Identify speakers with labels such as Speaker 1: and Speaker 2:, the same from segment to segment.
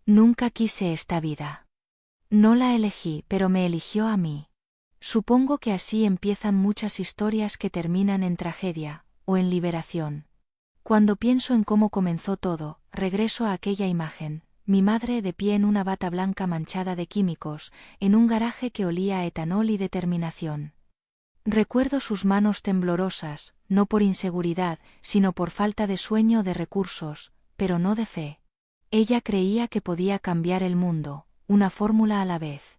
Speaker 1: Nunca quise esta vida. No la elegí, pero me eligió a mí. Supongo que así empiezan muchas historias que terminan en tragedia, o en liberación. Cuando pienso en cómo comenzó todo, regreso a aquella imagen, mi madre de pie en una bata blanca manchada de químicos, en un garaje que olía a etanol y determinación. Recuerdo sus manos temblorosas, no por inseguridad, sino por falta de sueño o de recursos, pero no de fe. Ella creía que podía cambiar el mundo, una fórmula a la vez.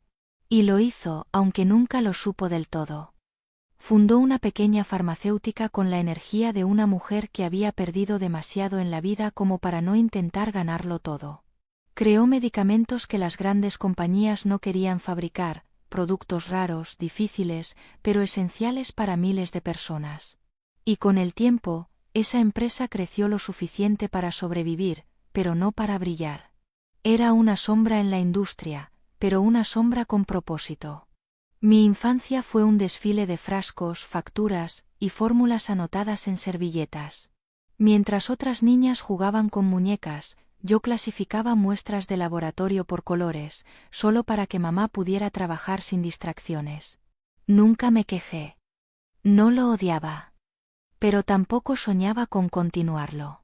Speaker 1: Y lo hizo, aunque nunca lo supo del todo. Fundó una pequeña farmacéutica con la energía de una mujer que había perdido demasiado en la vida como para no intentar ganarlo todo. Creó medicamentos que las grandes compañías no querían fabricar, productos raros, difíciles, pero esenciales para miles de personas. Y con el tiempo, esa empresa creció lo suficiente para sobrevivir, pero no para brillar. Era una sombra en la industria, pero una sombra con propósito. Mi infancia fue un desfile de frascos, facturas y fórmulas anotadas en servilletas. Mientras otras niñas jugaban con muñecas, yo clasificaba muestras de laboratorio por colores, solo para que mamá pudiera trabajar sin distracciones. Nunca me quejé. No lo odiaba. Pero tampoco soñaba con continuarlo.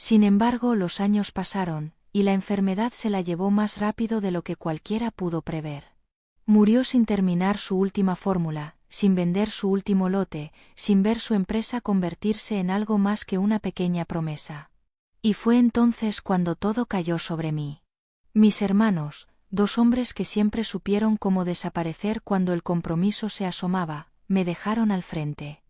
Speaker 1: Sin embargo, los años pasaron, y la enfermedad se la llevó más rápido de lo que cualquiera pudo prever. Murió sin terminar su última fórmula, sin vender su último lote, sin ver su empresa convertirse en algo más que una pequeña promesa. Y fue entonces cuando todo cayó sobre mí. Mis hermanos, dos hombres que siempre supieron cómo desaparecer cuando el compromiso se asomaba, me dejaron al frente.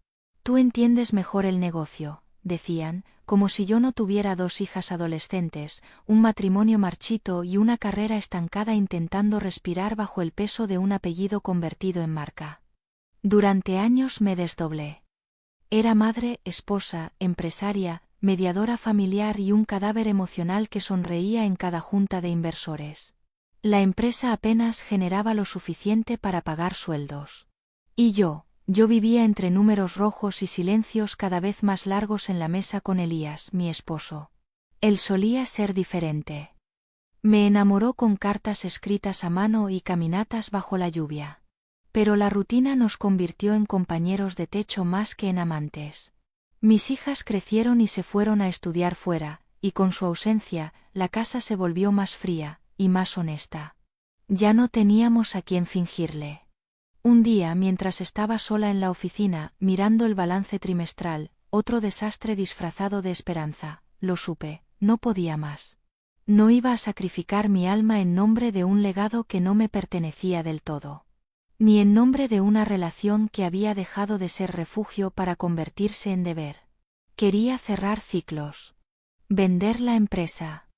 Speaker 1: Tú entiendes mejor el negocio, decían, como si yo no tuviera dos hijas adolescentes, un matrimonio marchito y una carrera estancada intentando respirar bajo el peso de un apellido convertido en marca. Durante años me desdoblé. Era madre, esposa, empresaria, mediadora familiar y un cadáver emocional que sonreía en cada junta de inversores. La empresa apenas generaba lo suficiente para pagar sueldos. Y yo vivía entre números rojos y silencios cada vez más largos en la mesa con Elías, mi esposo. Él solía ser diferente. Me enamoró con cartas escritas a mano y caminatas bajo la lluvia. Pero la rutina nos convirtió en compañeros de techo más que en amantes. Mis hijas crecieron y se fueron a estudiar fuera, y con su ausencia, la casa se volvió más fría, y más honesta. Ya no teníamos a quién fingirle. Un día, mientras estaba sola en la oficina, mirando el balance trimestral, otro desastre disfrazado de esperanza, lo supe, no podía más. No iba a sacrificar mi alma en nombre de un legado que no me pertenecía del todo. Ni en nombre de una relación que había dejado de ser refugio para convertirse en deber. Quería cerrar ciclos. Vender la empresa.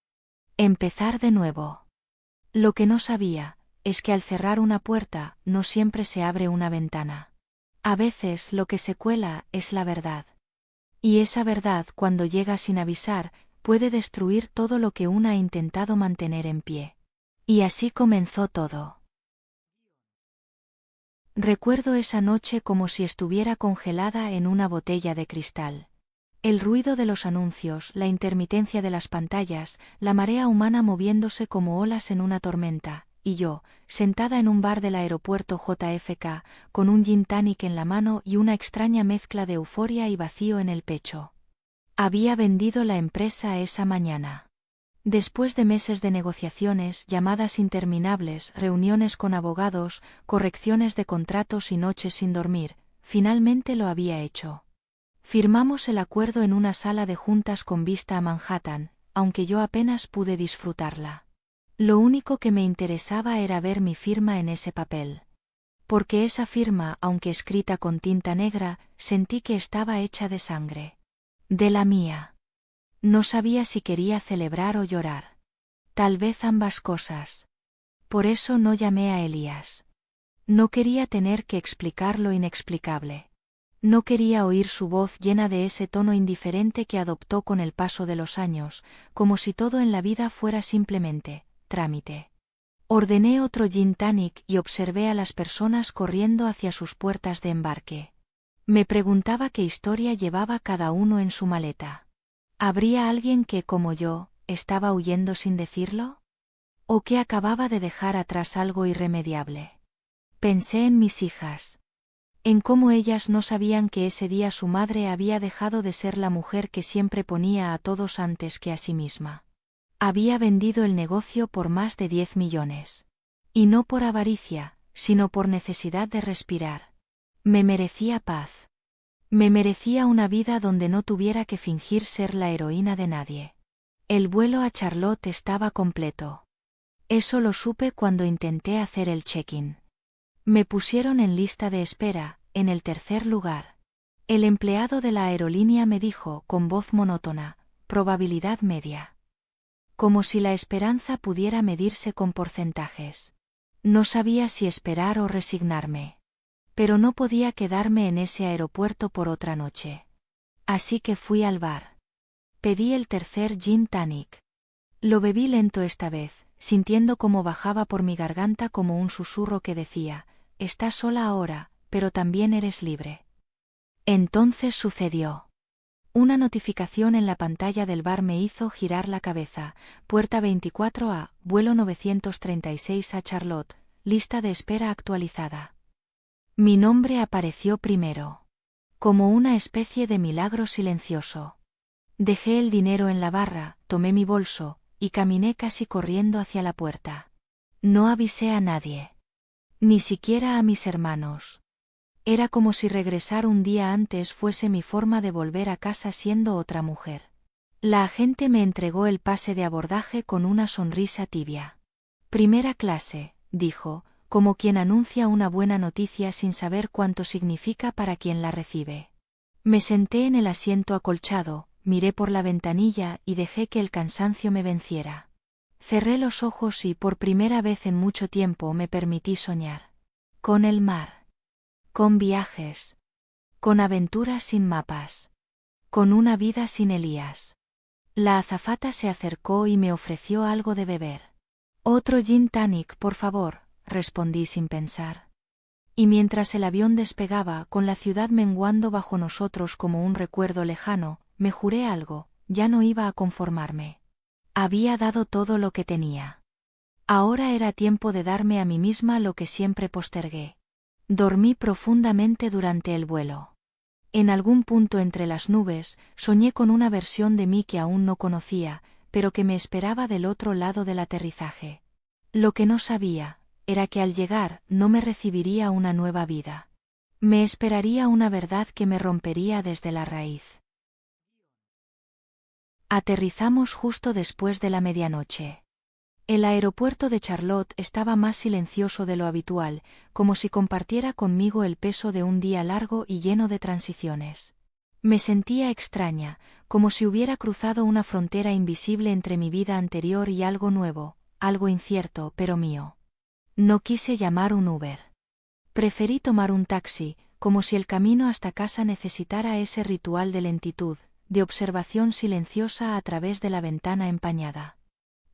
Speaker 1: Empezar de nuevo. Lo que no sabía es que al cerrar una puerta no siempre se abre una ventana. A veces lo que se cuela es la verdad. Y esa verdad, cuando llega sin avisar, puede destruir todo lo que una ha intentado mantener en pie. Y así comenzó todo. Recuerdo esa noche como si estuviera congelada en una botella de cristal. El ruido de los anuncios, la intermitencia de las pantallas, la marea humana moviéndose como olas en una tormenta, y yo, sentada en un bar del aeropuerto JFK, con un gin tonic en la mano y una extraña mezcla de euforia y vacío en el pecho. Había vendido la empresa esa mañana. Después de meses de negociaciones, llamadas interminables, reuniones con abogados, correcciones de contratos y noches sin dormir, finalmente lo había hecho. Firmamos el acuerdo en una sala de juntas con vista a Manhattan, aunque yo apenas pude disfrutarla. Lo único que me interesaba era ver mi firma en ese papel. Porque esa firma, aunque escrita con tinta negra, sentí que estaba hecha de sangre. De la mía. No sabía si quería celebrar o llorar. Tal vez ambas cosas. Por eso no llamé a Elías. No quería tener que explicar lo inexplicable. No quería oír su voz llena de ese tono indiferente que adoptó con el paso de los años, como si todo en la vida fuera simplemente trámite. Ordené otro gin tonic y observé a las personas corriendo hacia sus puertas de embarque. Me preguntaba qué historia llevaba cada uno en su maleta. ¿Habría alguien que, como yo, estaba huyendo sin decirlo? ¿O que acababa de dejar atrás algo irremediable? Pensé en mis hijas. En cómo ellas no sabían que ese día su madre había dejado de ser la mujer que siempre ponía a todos antes que a sí misma. Había vendido el negocio por más de 10 millones. Y no por avaricia, sino por necesidad de respirar. Me merecía paz. Me merecía una vida donde no tuviera que fingir ser la heroína de nadie. El vuelo a Charlotte estaba completo. Eso lo supe cuando intenté hacer el check-in. Me pusieron en lista de espera, en el tercer lugar. El empleado de la aerolínea me dijo con voz monótona, probabilidad media. Como si la esperanza pudiera medirse con porcentajes. No sabía si esperar o resignarme. Pero no podía quedarme en ese aeropuerto por otra noche. Así que fui al bar. Pedí el tercer gin tonic. Lo bebí lento esta vez, sintiendo cómo bajaba por mi garganta como un susurro que decía, estás sola ahora, pero también eres libre. Entonces sucedió. Una notificación en la pantalla del bar me hizo girar la cabeza, puerta 24A, vuelo 936 a Charlotte, lista de espera actualizada. Mi nombre apareció primero. Como una especie de milagro silencioso. Dejé el dinero en la barra, tomé mi bolso, y caminé casi corriendo hacia la puerta. No avisé a nadie. Ni siquiera a mis hermanos. Era como si regresar un día antes fuese mi forma de volver a casa siendo otra mujer. La agente me entregó el pase de abordaje con una sonrisa tibia. Primera clase, dijo, como quien anuncia una buena noticia sin saber cuánto significa para quien la recibe. Me senté en el asiento acolchado, miré por la ventanilla y dejé que el cansancio me venciera. Cerré los ojos y por primera vez en mucho tiempo me permití soñar. Con el mar. Con viajes. Con aventuras sin mapas. Con una vida sin Elías. La azafata se acercó y me ofreció algo de beber. Otro gin tonic, por favor, respondí sin pensar. Y mientras el avión despegaba, con la ciudad menguando bajo nosotros como un recuerdo lejano, me juré algo, ya no iba a conformarme. Había dado todo lo que tenía. Ahora era tiempo de darme a mí misma lo que siempre postergué. Dormí profundamente durante el vuelo. En algún punto entre las nubes, soñé con una versión de mí que aún no conocía, pero que me esperaba del otro lado del aterrizaje. Lo que no sabía, era que al llegar no me recibiría una nueva vida. Me esperaría una verdad que me rompería desde la raíz. Aterrizamos justo después de la medianoche. El aeropuerto de Charlotte estaba más silencioso de lo habitual, como si compartiera conmigo el peso de un día largo y lleno de transiciones. Me sentía extraña, como si hubiera cruzado una frontera invisible entre mi vida anterior y algo nuevo, algo incierto pero mío. No quise llamar un Uber. Preferí tomar un taxi, como si el camino hasta casa necesitara ese ritual de lentitud, de observación silenciosa a través de la ventana empañada.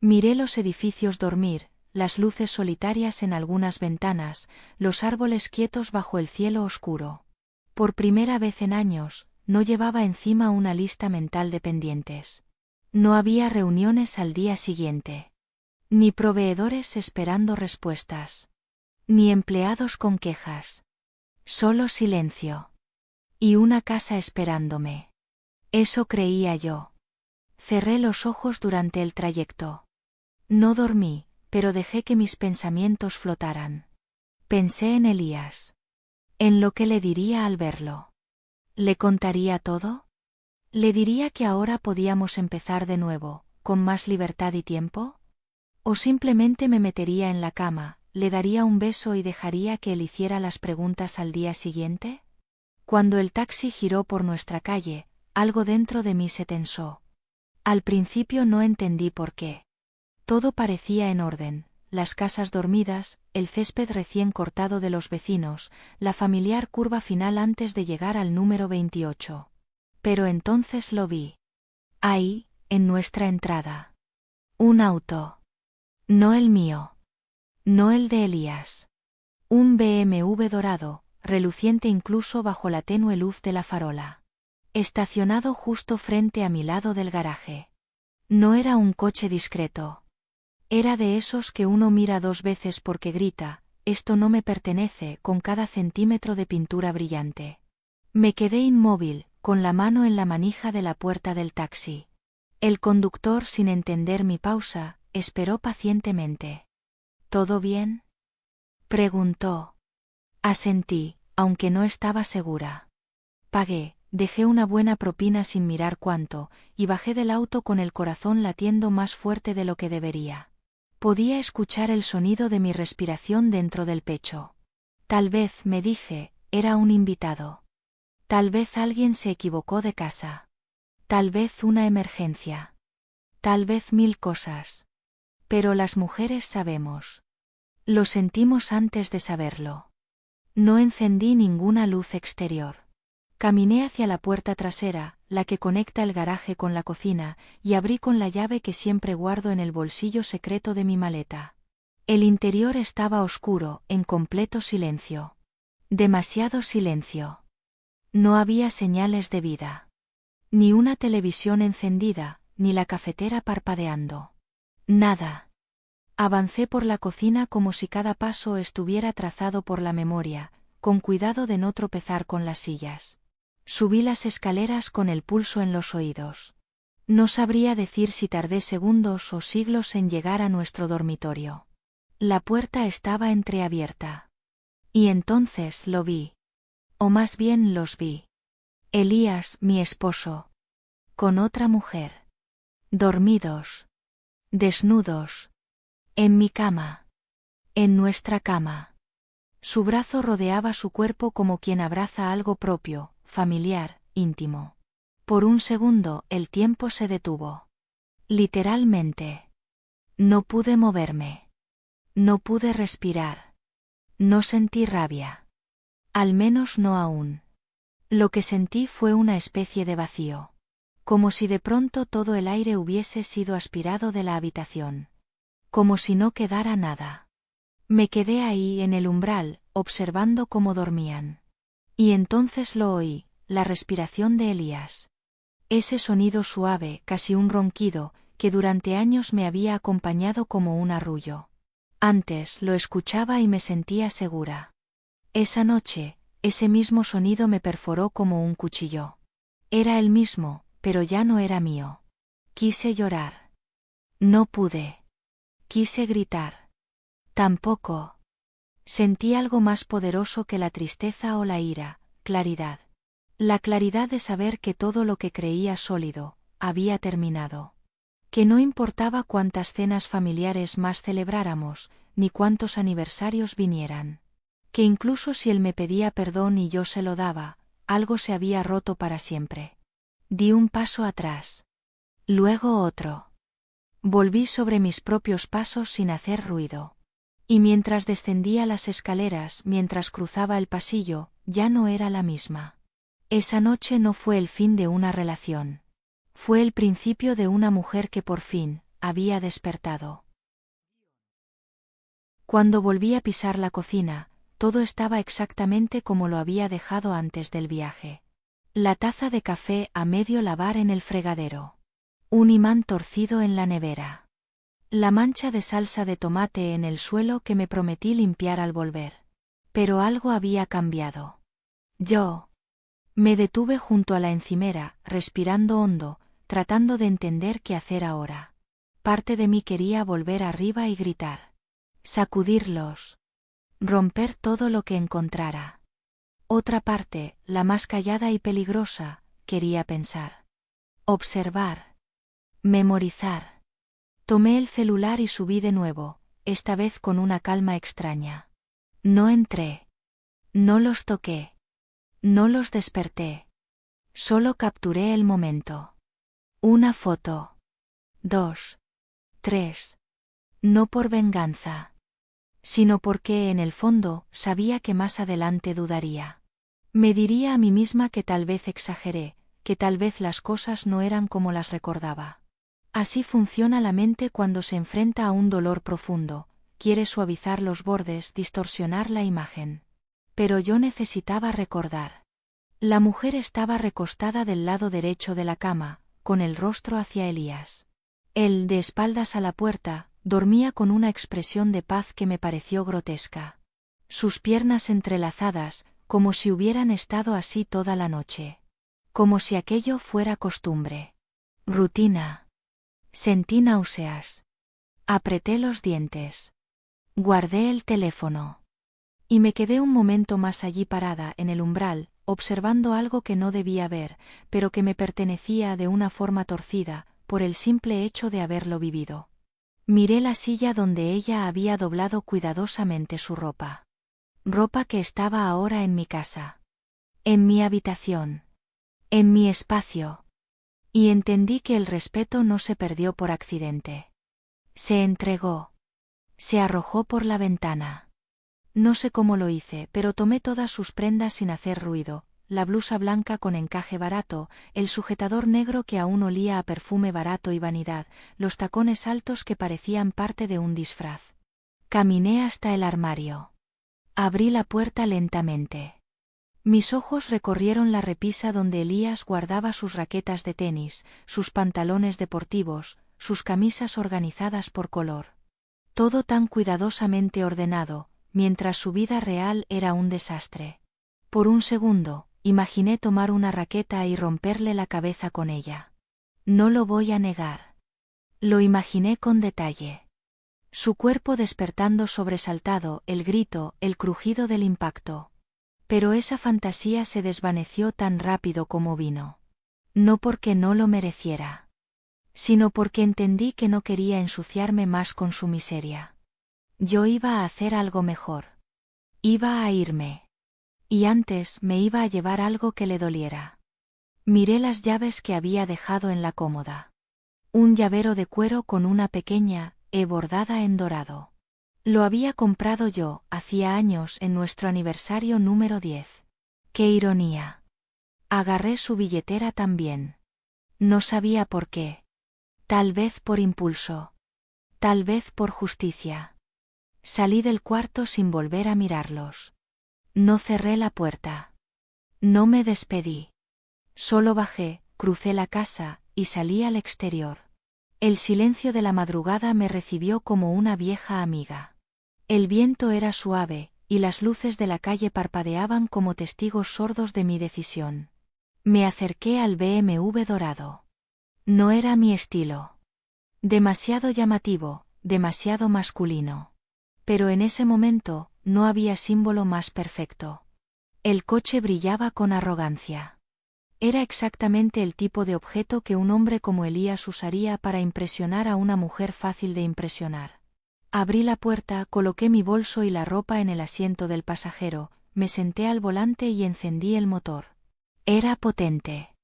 Speaker 1: Miré los edificios dormir, las luces solitarias en algunas ventanas, los árboles quietos bajo el cielo oscuro. Por primera vez en años, no llevaba encima una lista mental de pendientes. No había reuniones al día siguiente. Ni proveedores esperando respuestas. Ni empleados con quejas. Solo silencio. Y una casa esperándome. Eso creía yo. Cerré los ojos durante el trayecto. No dormí, pero dejé que mis pensamientos flotaran. Pensé en Elías. En lo que le diría al verlo. ¿Le contaría todo? ¿Le diría que ahora podíamos empezar de nuevo, con más libertad y tiempo? ¿O simplemente me metería en la cama, le daría un beso y dejaría que él hiciera las preguntas al día siguiente? Cuando el taxi giró por nuestra calle, algo dentro de mí se tensó. Al principio no entendí por qué. Todo parecía en orden, las casas dormidas, el césped recién cortado de los vecinos, la familiar curva final antes de llegar al número 28. Pero entonces lo vi. Ahí, en nuestra entrada. Un auto. No el mío. No el de Elías. Un BMW dorado, reluciente incluso bajo la tenue luz de la farola. Estacionado justo frente a mi lado del garaje. No era un coche discreto. Era de esos que uno mira 2 veces porque grita, esto no me pertenece, con cada centímetro de pintura brillante. Me quedé inmóvil, con la mano en la manija de la puerta del taxi. El conductor, sin entender mi pausa, esperó pacientemente. ¿Todo bien?, preguntó. Asentí, aunque no estaba segura. Pagué, dejé una buena propina sin mirar cuánto, y bajé del auto con el corazón latiendo más fuerte de lo que debería. Podía escuchar el sonido de mi respiración dentro del pecho. Tal vez, me dije, era un invitado. Tal vez alguien se equivocó de casa. Tal vez una emergencia. Tal vez 1000 cosas. Pero las mujeres sabemos. Lo sentimos antes de saberlo. No encendí ninguna luz exterior. Caminé hacia la puerta trasera, la que conecta el garaje con la cocina, y abrí con la llave que siempre guardo en el bolsillo secreto de mi maleta. El interior estaba oscuro, en completo silencio. Demasiado silencio. No había señales de vida. Ni una televisión encendida, ni la cafetera parpadeando. Nada. Avancé por la cocina como si cada paso estuviera trazado por la memoria, con cuidado de no tropezar con las sillas. Subí las escaleras con el pulso en los oídos. No sabría decir si tardé segundos o siglos en llegar a nuestro dormitorio. La puerta estaba entreabierta. Y entonces lo vi. O más bien los vi. Elías, mi esposo. Con otra mujer. Dormidos. Desnudos. En mi cama. En nuestra cama. Su brazo rodeaba su cuerpo como quien abraza algo propio, familiar, íntimo. Por un segundo el tiempo se detuvo. Literalmente. No pude moverme. No pude respirar. No sentí rabia. Al menos no aún. Lo que sentí fue una especie de vacío. Como si de pronto todo el aire hubiese sido aspirado de la habitación. Como si no quedara nada. Me quedé ahí en el umbral, observando cómo dormían. Y entonces lo oí, la respiración de Elías. Ese sonido suave, casi un ronquido, que durante años me había acompañado como un arrullo. Antes lo escuchaba y me sentía segura. Esa noche, ese mismo sonido me perforó como un cuchillo. Era el mismo, pero ya no era mío. Quise llorar. No pude. Quise gritar. Tampoco. Sentí algo más poderoso que la tristeza o la ira, claridad. La claridad de saber que todo lo que creía sólido, había terminado. Que no importaba cuántas cenas familiares más celebráramos, ni cuántos aniversarios vinieran. Que incluso si él me pedía perdón y yo se lo daba, algo se había roto para siempre. Di un paso atrás. Luego otro. Volví sobre mis propios pasos sin hacer ruido. Y mientras descendía las escaleras, mientras cruzaba el pasillo, ya no era la misma. Esa noche no fue el fin de una relación. Fue el principio de una mujer que por fin, había despertado. Cuando volví a pisar la cocina, todo estaba exactamente como lo había dejado antes del viaje. La taza de café a medio lavar en el fregadero. Un imán torcido en la nevera. La mancha de salsa de tomate en el suelo que me prometí limpiar al volver. Pero algo había cambiado. Yo. Me detuve junto a la encimera, respirando hondo, tratando de entender qué hacer ahora. Parte de mí quería volver arriba y gritar. Sacudirlos. Romper todo lo que encontrara. Otra parte, la más callada y peligrosa, quería pensar. Observar. Memorizar. Tomé el celular y subí de nuevo, esta vez con una calma extraña. No entré. No los toqué. No los desperté. Solo capturé el momento. Una foto. 2. 3. No por venganza. Sino porque en el fondo sabía que más adelante dudaría. Me diría a mí misma que tal vez exageré, que tal vez las cosas no eran como las recordaba. Así funciona la mente cuando se enfrenta a un dolor profundo, quiere suavizar los bordes, distorsionar la imagen. Pero yo necesitaba recordar. La mujer estaba recostada del lado derecho de la cama, con el rostro hacia Elías. Él de espaldas a la puerta, dormía con una expresión de paz que me pareció grotesca. Sus piernas entrelazadas, como si hubieran estado así toda la noche. Como si aquello fuera costumbre. Rutina. Sentí náuseas. Apreté los dientes. Guardé el teléfono. Y me quedé un momento más allí parada en el umbral, observando algo que no debía ver, pero que me pertenecía de una forma torcida, por el simple hecho de haberlo vivido. Miré la silla donde ella había doblado cuidadosamente su ropa. Ropa que estaba ahora en mi casa. En mi habitación. En mi espacio. Y entendí que el respeto no se perdió por accidente. Se entregó. Se arrojó por la ventana. No sé cómo lo hice, pero tomé todas sus prendas sin hacer ruido, la blusa blanca con encaje barato, el sujetador negro que aún olía a perfume barato y vanidad, los tacones altos que parecían parte de un disfraz. Caminé hasta el armario. Abrí la puerta lentamente. Mis ojos recorrieron la repisa donde Elías guardaba sus raquetas de tenis, sus pantalones deportivos, sus camisas organizadas por color. Todo tan cuidadosamente ordenado, mientras su vida real era un desastre. Por un segundo, imaginé tomar una raqueta y romperle la cabeza con ella. No lo voy a negar. Lo imaginé con detalle. Su cuerpo despertando sobresaltado, el grito, el crujido del impacto. Pero esa fantasía se desvaneció tan rápido como vino. No porque no lo mereciera, sino porque entendí que no quería ensuciarme más con su miseria. Yo iba a hacer algo mejor. Iba a irme. Y antes me iba a llevar algo que le doliera. Miré las llaves que había dejado en la cómoda. Un llavero de cuero con una pequeña E bordada en dorado. Lo había comprado yo, hacía años, en nuestro aniversario número 10. ¡Qué ironía! Agarré su billetera también. No sabía por qué. Tal vez por impulso. Tal vez por justicia. Salí del cuarto sin volver a mirarlos. No cerré la puerta. No me despedí. Solo bajé, crucé la casa, y salí al exterior. El silencio de la madrugada me recibió como una vieja amiga. El viento era suave, y las luces de la calle parpadeaban como testigos sordos de mi decisión. Me acerqué al BMW dorado. No era mi estilo. Demasiado llamativo, demasiado masculino. Pero en ese momento, no había símbolo más perfecto. El coche brillaba con arrogancia. Era exactamente el tipo de objeto que un hombre como Elías usaría para impresionar a una mujer fácil de impresionar. Abrí la puerta, coloqué mi bolso y la ropa en el asiento del pasajero, me senté al volante y encendí el motor. Era potente.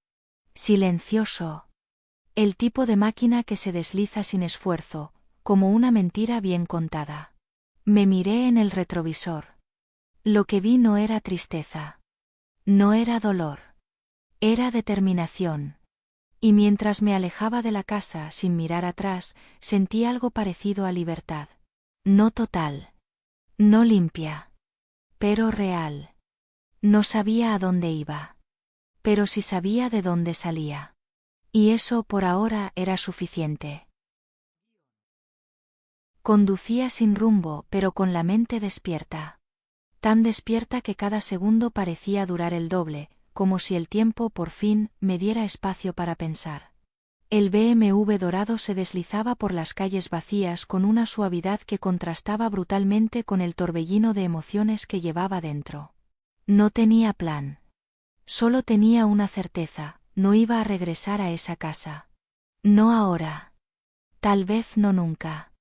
Speaker 1: Silencioso. El tipo de máquina que se desliza sin esfuerzo, como una mentira bien contada. Me miré en el retrovisor. Lo que vi no era tristeza. No era dolor. Era determinación. Y mientras me alejaba de la casa sin mirar atrás, sentí algo parecido a libertad. No total. No limpia. Pero real. No sabía a dónde iba. Pero sí sabía de dónde salía. Y eso por ahora era suficiente. Conducía sin rumbo, pero con la mente despierta. Tan despierta que cada segundo parecía durar el doble, como si el tiempo por fin me diera espacio para pensar. El BMW dorado se deslizaba por las calles vacías con una suavidad que contrastaba brutalmente con el torbellino de emociones que llevaba dentro. No tenía plan. Solo tenía una certeza, no iba a regresar a esa casa. No ahora. Tal vez no nunca.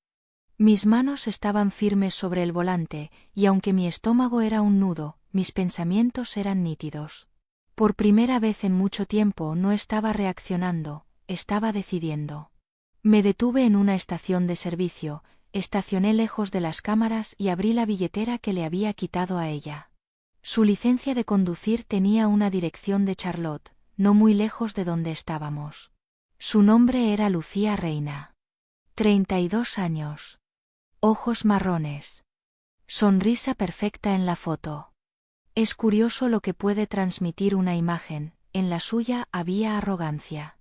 Speaker 1: Mis manos estaban firmes sobre el volante, y aunque mi estómago era un nudo, mis pensamientos eran nítidos. Por primera vez en mucho tiempo no estaba reaccionando, estaba decidiendo. Me detuve en una estación de servicio, estacioné lejos de las cámaras y abrí la billetera que le había quitado a ella. Su licencia de conducir tenía una dirección de Charlotte, no muy lejos de donde estábamos. Su nombre era Lucía Reina. 32 años. Ojos marrones. Sonrisa perfecta en la foto. Es curioso lo que puede transmitir una imagen, en la suya había arrogancia.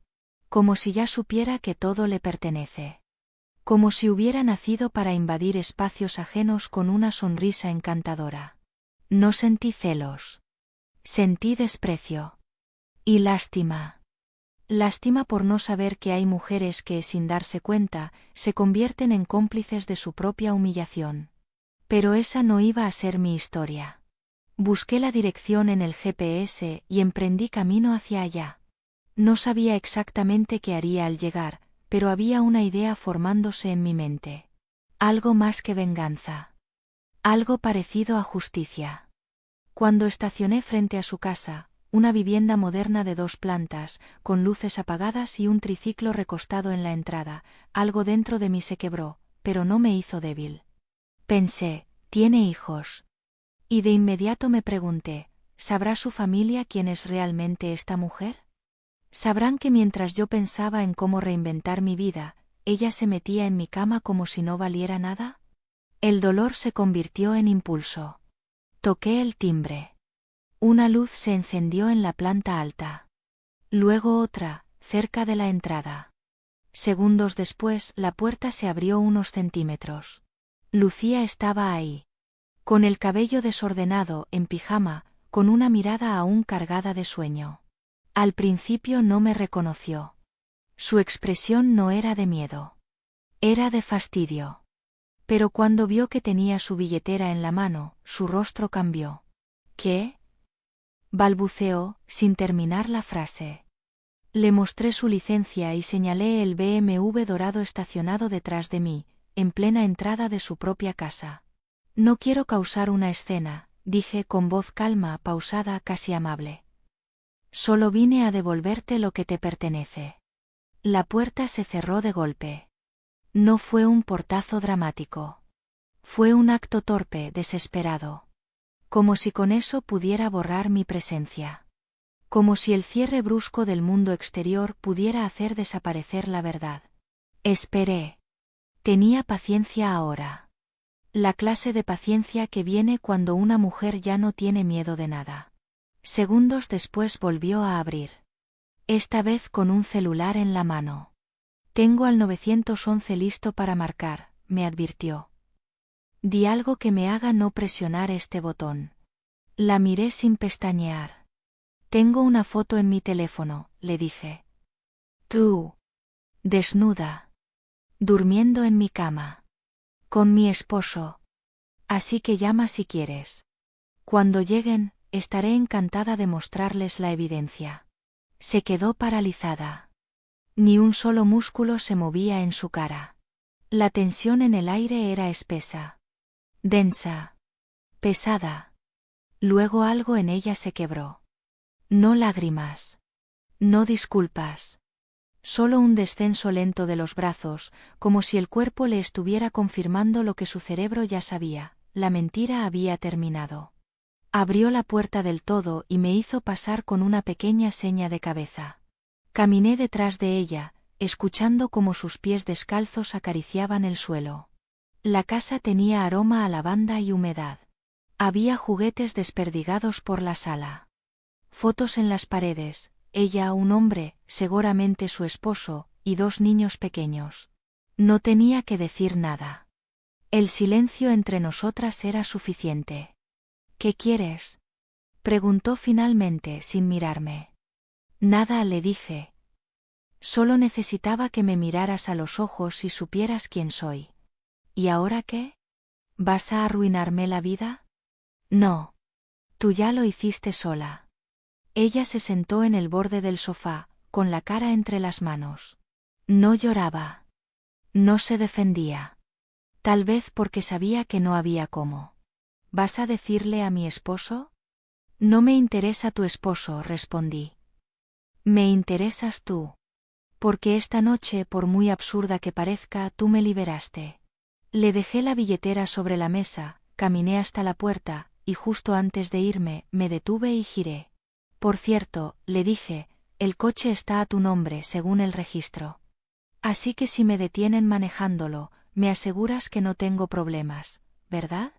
Speaker 1: Como si ya supiera que todo le pertenece. como si hubiera nacido para invadir espacios ajenos con una sonrisa encantadora. No sentí celos. Sentí desprecio. Y lástima. Lástima por no saber que hay mujeres que, sin darse cuenta, se convierten en cómplices de su propia humillación. Pero esa no iba a ser mi historia. Busqué la dirección en el GPS y emprendí camino hacia allá. No sabía exactamente qué haría al llegar, pero había una idea formándose en mi mente. Algo más que venganza. Algo parecido a justicia. Cuando estacioné frente a su casa, una vivienda moderna de 2 plantas, con luces apagadas y un triciclo recostado en la entrada, algo dentro de mí se quebró, pero no me hizo débil. Pensé, ¿tiene hijos? Y de inmediato me pregunté, ¿sabrá su familia quién es realmente esta mujer? ¿Sabrán que mientras yo pensaba en cómo reinventar mi vida, ella se metía en mi cama como si no valiera nada? El dolor se convirtió en impulso. Toqué el timbre. Una luz se encendió en la planta alta. Luego otra, cerca de la entrada. Segundos después, la puerta se abrió unos centímetros. Lucía estaba ahí. Con el cabello desordenado, en pijama, con una mirada aún cargada de sueño. Al principio no me reconoció. Su expresión no era de miedo. Era de fastidio. Pero cuando vio que tenía su billetera en la mano, su rostro cambió. ¿Qué? Balbuceó, sin terminar la frase. Le mostré su licencia y señalé el BMW dorado estacionado detrás de mí, en plena entrada de su propia casa. No quiero causar una escena, dije con voz calma, pausada, casi amable. Solo vine a devolverte lo que te pertenece. La puerta se cerró de golpe. No fue un portazo dramático. Fue un acto torpe, desesperado. Como si con eso pudiera borrar mi presencia. Como si el cierre brusco del mundo exterior pudiera hacer desaparecer la verdad. Esperé. Tenía paciencia ahora. La clase de paciencia que viene cuando una mujer ya no tiene miedo de nada. Segundos después volvió a abrir. Esta vez con un celular en la mano. Tengo al 911 listo para marcar, me advirtió. Di algo que me haga no presionar este botón. La miré sin pestañear. Tengo una foto en mi teléfono, le dije. Tú. Desnuda. Durmiendo en mi cama. Con mi esposo. Así que llama si quieres. Cuando lleguen, estaré encantada de mostrarles la evidencia. Se quedó paralizada. Ni un solo músculo se movía en su cara. La tensión en el aire era espesa. Densa. Pesada. Luego algo en ella se quebró. No lágrimas. No disculpas. Solo un descenso lento de los brazos, como si el cuerpo le estuviera confirmando lo que su cerebro ya sabía, la mentira había terminado. Abrió la puerta del todo y me hizo pasar con una pequeña seña de cabeza. Caminé detrás de ella, escuchando cómo sus pies descalzos acariciaban el suelo. La casa tenía aroma a lavanda y humedad. Había juguetes desperdigados por la sala. Fotos en las paredes, ella, un hombre, seguramente su esposo, y 2 niños pequeños. No tenía que decir nada. El silencio entre nosotras era suficiente. ¿Qué quieres? Preguntó finalmente sin mirarme. Nada, le dije. Solo necesitaba que me miraras a los ojos y supieras quién soy. ¿Y ahora qué? ¿Vas a arruinarme la vida? No. Tú ya lo hiciste sola. Ella se sentó en el borde del sofá, con la cara entre las manos. No lloraba. No se defendía. Tal vez porque sabía que no había cómo. ¿Vas a decirle a mi esposo? No me interesa tu esposo, respondí. Me interesas tú. Porque esta noche, por muy absurda que parezca, tú me liberaste. Le dejé la billetera sobre la mesa, caminé hasta la puerta, y justo antes de irme, me detuve y giré. Por cierto, le dije, el coche está a tu nombre según el registro. Así que si me detienen manejándolo, me aseguras que no tengo problemas, ¿verdad?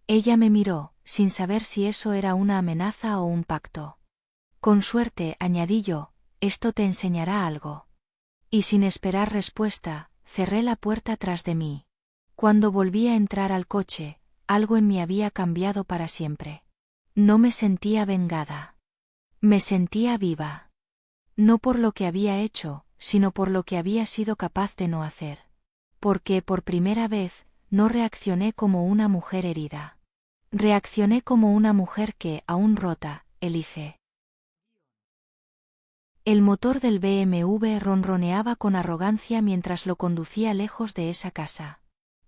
Speaker 1: Ella me miró, sin saber si eso era una amenaza o un pacto. Con suerte, añadí yo, esto te enseñará algo. Y sin esperar respuesta, cerré la puerta tras de mí. Cuando volví a entrar al coche, algo en mí había cambiado para siempre. No me sentía vengada. Me sentía viva. No por lo que había hecho, sino por lo que había sido capaz de no hacer. Porque, por primera vez, no reaccioné como una mujer herida. Reaccioné como una mujer que, aún rota, elige. El motor del BMW ronroneaba con arrogancia mientras lo conducía lejos de esa casa.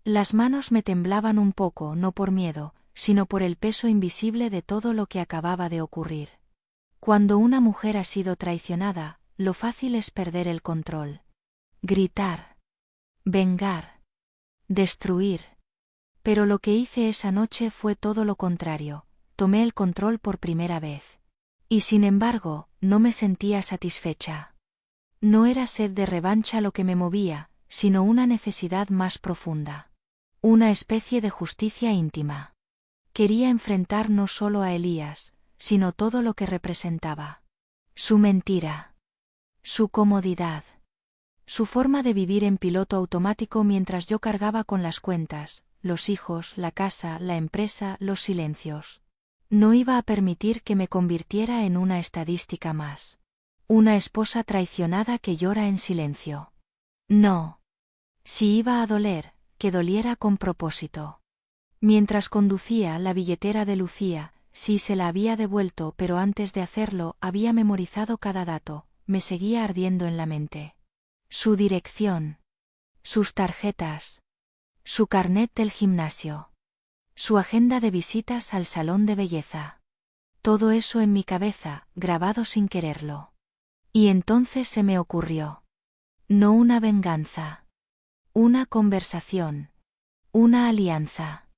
Speaker 1: Las manos me temblaban un poco, no por miedo, sino por el peso invisible de todo lo que acababa de ocurrir. Cuando una mujer ha sido traicionada, lo fácil es perder el control. Gritar. Vengar. Destruir. Pero lo que hice esa noche fue todo lo contrario, tomé el control por primera vez. Y sin embargo, no me sentía satisfecha. No era sed de revancha lo que me movía, sino una necesidad más profunda. Una especie de justicia íntima. Quería enfrentar no solo a Elías, sino todo lo que representaba. Su mentira. Su comodidad. Su forma de vivir en piloto automático mientras yo cargaba con las cuentas, los hijos, la casa, la empresa, los silencios. No iba a permitir que me convirtiera en una estadística más. Una esposa traicionada que llora en silencio. No. Si iba a doler, que doliera con propósito. Mientras conducía la billetera de Lucía, sí se la había devuelto, pero antes de hacerlo había memorizado cada dato, me seguía ardiendo en la mente. Su dirección. Sus tarjetas. Su carnet del gimnasio. Su agenda de visitas al salón de belleza. Todo eso en mi cabeza, grabado sin quererlo. Y entonces se me ocurrió. No una venganza. Una conversación. Una alianza.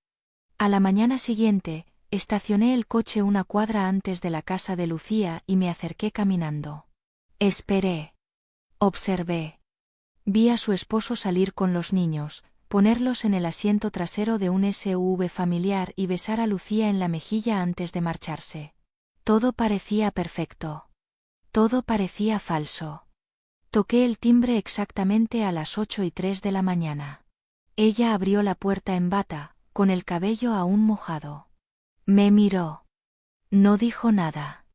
Speaker 1: A la mañana siguiente, estacioné el coche una cuadra antes de la casa de Lucía y me acerqué caminando. Esperé. Observé. Vi a su esposo salir con los niños, ponerlos en el asiento trasero de un SUV familiar y besar a Lucía en la mejilla antes de marcharse. Todo parecía perfecto. Todo parecía falso. Toqué el timbre exactamente a las 8:03 de la mañana. Ella abrió la puerta en bata, con el cabello aún mojado. Me miró. No dijo nada.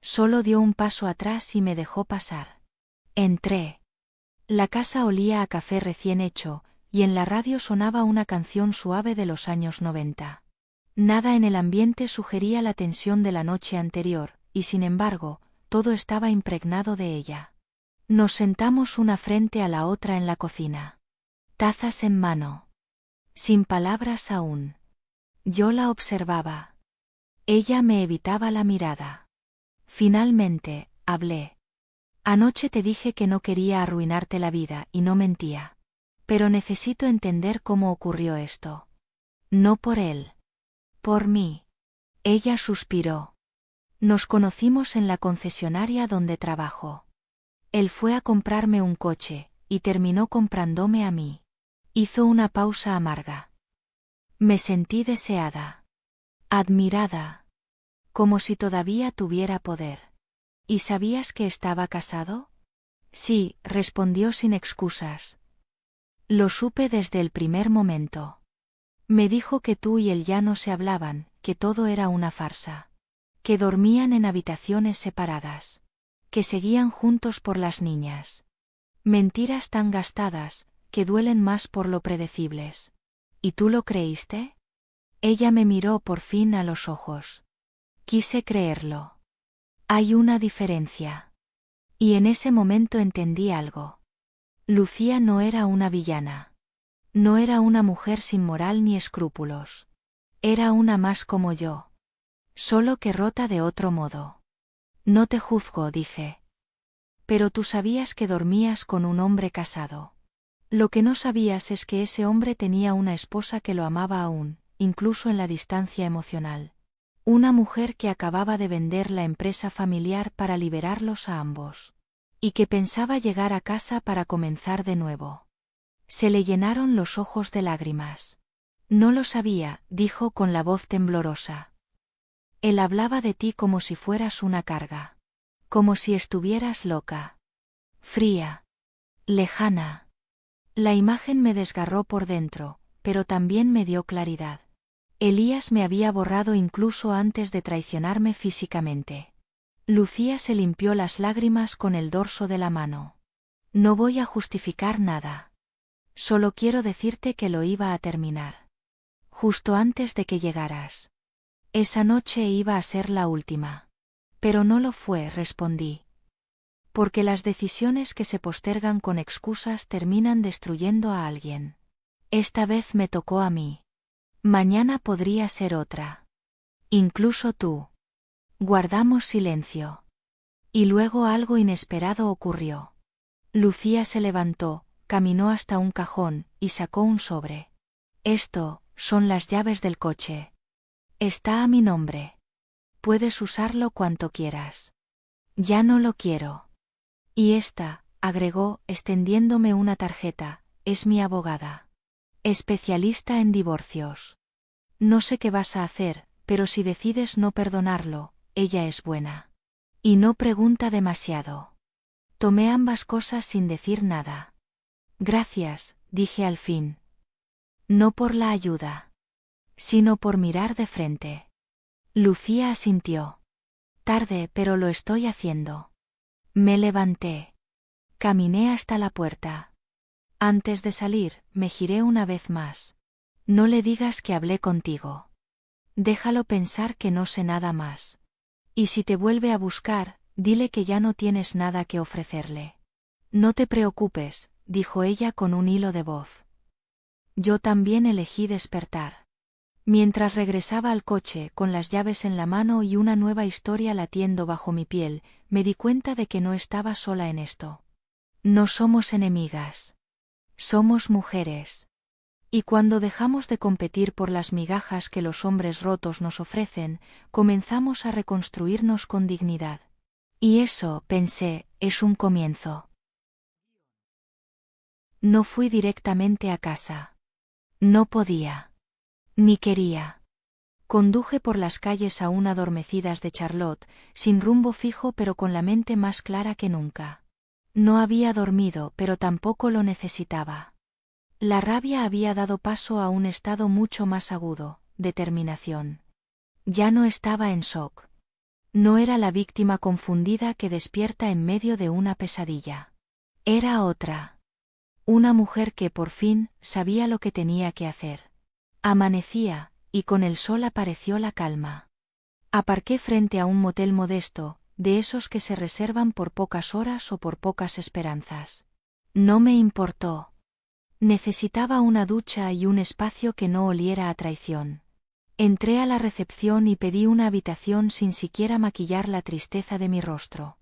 Speaker 1: Solo dio un paso atrás y me dejó pasar. Entré. La casa olía a café recién hecho, y en la radio sonaba una canción suave de los años 90. Nada en el ambiente sugería la tensión de la noche anterior, y sin embargo, todo estaba impregnado de ella. Nos sentamos una frente a la otra en la cocina. Tazas en mano. Sin palabras aún. Yo la observaba. Ella me evitaba la mirada. Finalmente, hablé. Anoche te dije que no quería arruinarte la vida y no mentía. Pero necesito entender cómo ocurrió esto. No por él. Por mí. Ella suspiró. Nos conocimos en la concesionaria donde trabajo. Él fue a comprarme un coche, y terminó comprándome a mí. Hizo una pausa amarga. Me sentí deseada. Admirada. Como si todavía tuviera poder. ¿Y sabías que estaba casado? Sí, respondió sin excusas. Lo supe desde el primer momento. Me dijo que tú y él ya no se hablaban, que todo era una farsa. Que dormían en habitaciones separadas. Que seguían juntos por las niñas. Mentiras tan gastadas, que duelen más por lo predecibles. ¿Y tú lo creíste? Ella me miró por fin a los ojos. Quise creerlo. Hay una diferencia. Y en ese momento entendí algo. Lucía no era una villana. No era una mujer sin moral ni escrúpulos. Era una más como yo. Solo que rota de otro modo. No te juzgo, dije. Pero tú sabías que dormías con un hombre casado. Lo que no sabías es que ese hombre tenía una esposa que lo amaba aún, incluso en la distancia emocional. Una mujer que acababa de vender la empresa familiar para liberarlos a ambos. Y que pensaba llegar a casa para comenzar de nuevo. Se le llenaron los ojos de lágrimas. No lo sabía, dijo con la voz temblorosa. Él hablaba de ti como si fueras una carga. Como si estuvieras loca. Fría. Lejana. La imagen me desgarró por dentro, pero también me dio claridad. Elías me había borrado incluso antes de traicionarme físicamente. Lucía se limpió las lágrimas con el dorso de la mano. No voy a justificar nada. Solo quiero decirte que lo iba a terminar. Justo antes de que llegaras. Esa noche iba a ser la última. Pero no lo fue, respondí. Porque las decisiones que se postergan con excusas terminan destruyendo a alguien. Esta vez me tocó a mí. Mañana podría ser otra. Incluso tú. Guardamos silencio. Y luego algo inesperado ocurrió. Lucía se levantó, caminó hasta un cajón, y sacó un sobre. Esto, son las llaves del coche. Está a mi nombre. Puedes usarlo cuanto quieras. Ya no lo quiero. Y esta, agregó, extendiéndome una tarjeta, es mi abogada. Especialista en divorcios. No sé qué vas a hacer, pero si decides no perdonarlo, ella es buena. Y no pregunta demasiado. Tomé ambas cosas sin decir nada. Gracias, dije al fin. No por la ayuda. Sino por mirar de frente. Lucía asintió. Tarde, pero lo estoy haciendo. Me levanté. Caminé hasta la puerta. Antes de salir, me giré una vez más. No le digas que hablé contigo. Déjalo pensar que no sé nada más. Y si te vuelve a buscar, dile que ya no tienes nada que ofrecerle. No te preocupes, dijo ella con un hilo de voz. Yo también elegí despertar. Mientras regresaba al coche con las llaves en la mano y una nueva historia latiendo bajo mi piel, me di cuenta de que no estaba sola en esto. No somos enemigas. Somos mujeres. Y cuando dejamos de competir por las migajas que los hombres rotos nos ofrecen, comenzamos a reconstruirnos con dignidad. Y eso, pensé, es un comienzo. No fui directamente a casa. No podía. Ni quería. Conduje por las calles aún adormecidas de Charlotte, sin rumbo fijo pero con la mente más clara que nunca. No había dormido, pero tampoco lo necesitaba. La rabia había dado paso a un estado mucho más agudo, determinación. Ya no estaba en shock. No era la víctima confundida que despierta en medio de una pesadilla. Era otra. Una mujer que por fin sabía lo que tenía que hacer. Amanecía, y con el sol apareció la calma. Aparqué frente a un motel modesto, de esos que se reservan por pocas horas o por pocas esperanzas. No me importó. Necesitaba una ducha y un espacio que no oliera a traición. Entré a la recepción y pedí una habitación sin siquiera maquillar la tristeza de mi rostro.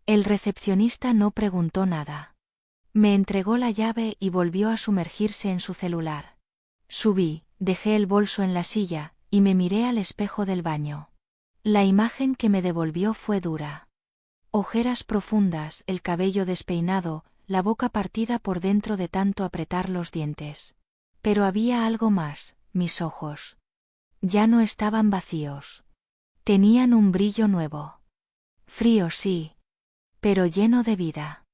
Speaker 1: El recepcionista no preguntó nada. Me entregó la llave y volvió a sumergirse en su celular. Subí, dejé el bolso en la silla, y me miré al espejo del baño. La imagen que me devolvió fue dura. Ojeras profundas, el cabello despeinado, la boca partida por dentro de tanto apretar los dientes. Pero había algo más, mis ojos. Ya no estaban vacíos. Tenían un brillo nuevo. Frío sí. Pero lleno de vida.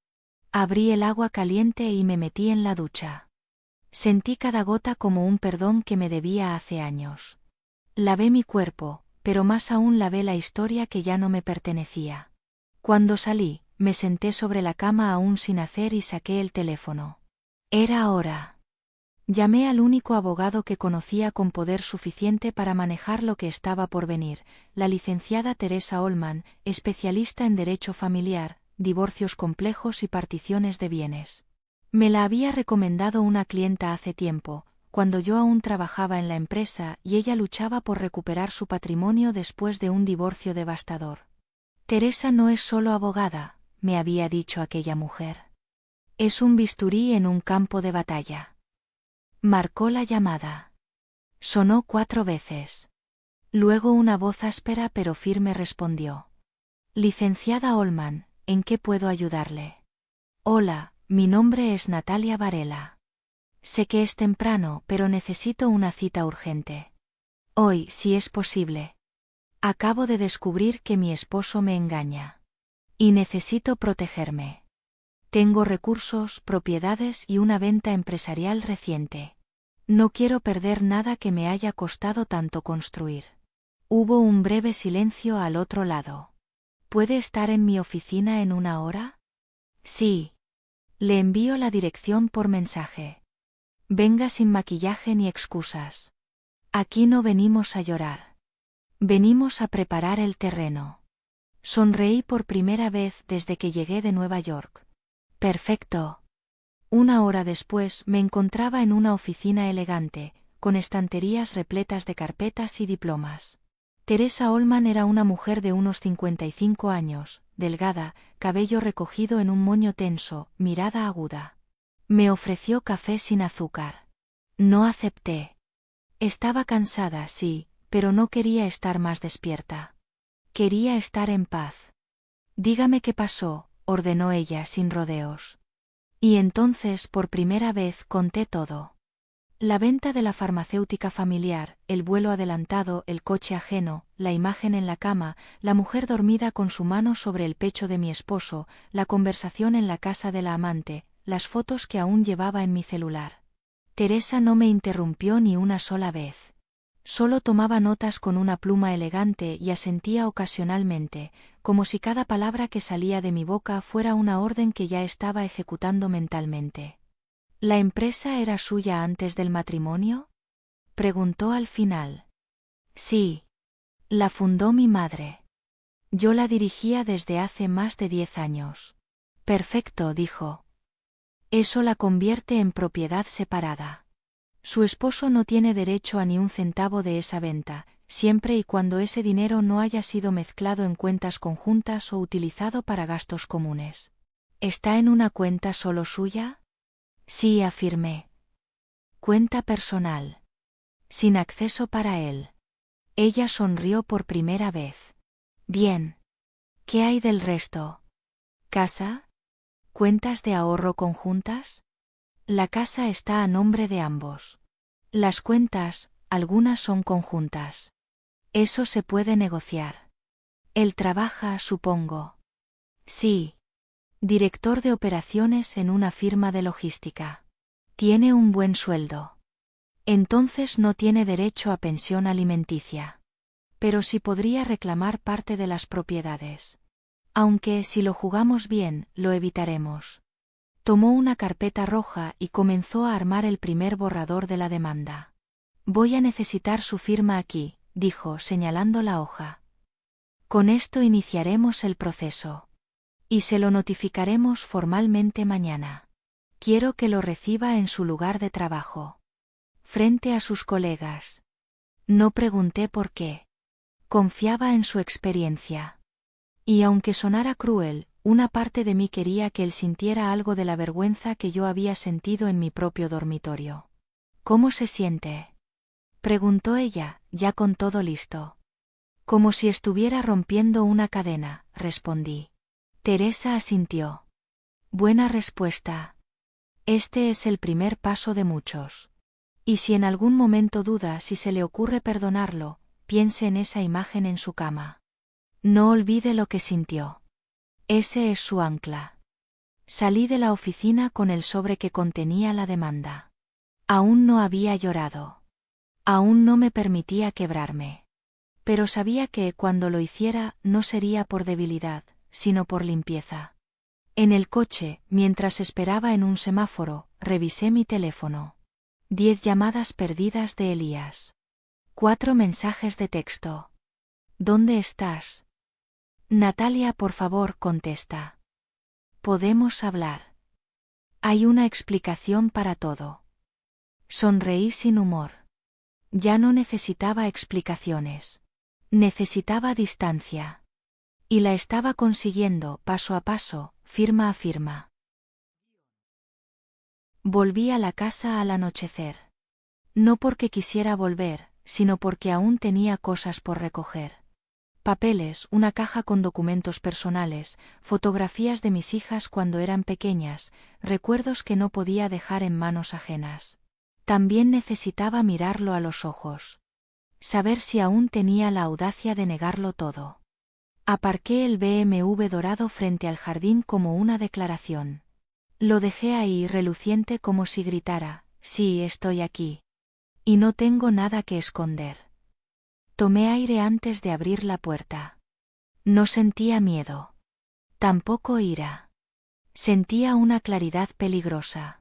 Speaker 1: Abrí el agua caliente y me metí en la ducha. Sentí cada gota como un perdón que me debía hace años. Lavé mi cuerpo, pero más aún lavé la historia que ya no me pertenecía. Cuando salí, me senté sobre la cama aún sin hacer y saqué el teléfono. Era hora. Llamé al único abogado que conocía con poder suficiente para manejar lo que estaba por venir, la licenciada Teresa Olman, especialista en derecho familiar, divorcios complejos y particiones de bienes. Me la había recomendado una clienta hace tiempo, cuando yo aún trabajaba en la empresa y ella luchaba por recuperar su patrimonio después de un divorcio devastador. Teresa no es solo abogada, me había dicho aquella mujer. Es un bisturí en un campo de batalla. Marcó la llamada. Sonó 4 veces. Luego una voz áspera pero firme respondió. Licenciada Olman, ¿en qué puedo ayudarle? Hola, mi nombre es Natalia Varela. Sé que es temprano, pero necesito una cita urgente. Hoy, si es posible. Acabo de descubrir que mi esposo me engaña. Y necesito protegerme. Tengo recursos, propiedades y una venta empresarial reciente. No quiero perder nada que me haya costado tanto construir. Hubo un breve silencio al otro lado. ¿Puede estar en mi oficina en una hora? Sí. Le envío la dirección por mensaje. Venga sin maquillaje ni excusas. Aquí no venimos a llorar. Venimos a preparar el terreno. Sonreí por primera vez desde que llegué de Nueva York. Perfecto. Una hora después me encontraba en una oficina elegante, con estanterías repletas de carpetas y diplomas. Teresa Olman era una mujer de unos 55 años, delgada, cabello recogido en un moño tenso, mirada aguda. Me ofreció café sin azúcar. No acepté. Estaba cansada, sí, pero no quería estar más despierta. Quería estar en paz. Dígame qué pasó, ordenó ella sin rodeos. Y entonces por primera vez conté todo. La venta de la farmacéutica familiar, el vuelo adelantado, el coche ajeno, la imagen en la cama, la mujer dormida con su mano sobre el pecho de mi esposo, la conversación en la casa de la amante, las fotos que aún llevaba en mi celular. Teresa no me interrumpió ni una sola vez. Solo tomaba notas con una pluma elegante y asentía ocasionalmente, como si cada palabra que salía de mi boca fuera una orden que ya estaba ejecutando mentalmente. ¿La empresa era suya antes del matrimonio? Preguntó al final. Sí. La fundó mi madre. Yo la dirigía desde hace más de 10 años. Perfecto, dijo. Eso la convierte en propiedad separada. Su esposo no tiene derecho a ni un centavo de esa venta, siempre y cuando ese dinero no haya sido mezclado en cuentas conjuntas o utilizado para gastos comunes. ¿Está en una cuenta solo suya? Sí, afirmé. Cuenta personal. Sin acceso para él. Ella sonrió por primera vez. Bien. ¿Qué hay del resto? ¿Casa? ¿Cuentas de ahorro conjuntas? La casa está a nombre de ambos. Las cuentas, algunas son conjuntas. Eso se puede negociar. Él trabaja, supongo. Sí. Director de operaciones en una firma de logística. Tiene un buen sueldo. Entonces no tiene derecho a pensión alimenticia. Pero sí podría reclamar parte de las propiedades. Aunque, si lo jugamos bien, lo evitaremos. Tomó una carpeta roja y comenzó a armar el primer borrador de la demanda. Voy a necesitar su firma aquí, dijo señalando la hoja. Con esto iniciaremos el proceso. Y se lo notificaremos formalmente mañana. Quiero que lo reciba en su lugar de trabajo. Frente a sus colegas. No pregunté por qué. Confiaba en su experiencia. Y aunque sonara cruel, una parte de mí quería que él sintiera algo de la vergüenza que yo había sentido en mi propio dormitorio. ¿Cómo se siente? Preguntó ella, ya con todo listo. Como si estuviera rompiendo una cadena, respondí. Teresa asintió. Buena respuesta. Este es el primer paso de muchos. Y si en algún momento duda si se le ocurre perdonarlo, piense en esa imagen en su cama. No olvide lo que sintió. Ese es su ancla. Salí de la oficina con el sobre que contenía la demanda. Aún no había llorado. Aún no me permitía quebrarme. Pero sabía que, cuando lo hiciera, no sería por debilidad, sino por limpieza. En el coche, mientras esperaba en un semáforo, revisé mi teléfono. 10 llamadas perdidas de Elías. 4 mensajes de texto. ¿Dónde estás? Natalia, por favor, contesta. Podemos hablar. Hay una explicación para todo. Sonreí sin humor. Ya no necesitaba explicaciones. Necesitaba distancia. Y la estaba consiguiendo, paso a paso, firma a firma. Volví a la casa al anochecer. No porque quisiera volver, sino porque aún tenía cosas por recoger. Papeles, una caja con documentos personales, fotografías de mis hijas cuando eran pequeñas, recuerdos que no podía dejar en manos ajenas. También necesitaba mirarlo a los ojos. Saber si aún tenía la audacia de negarlo todo. Aparqué el BMW dorado frente al jardín como una declaración. Lo dejé ahí reluciente como si gritara, sí, estoy aquí. Y no tengo nada que esconder. Tomé aire antes de abrir la puerta. No sentía miedo. Tampoco ira. Sentía una claridad peligrosa.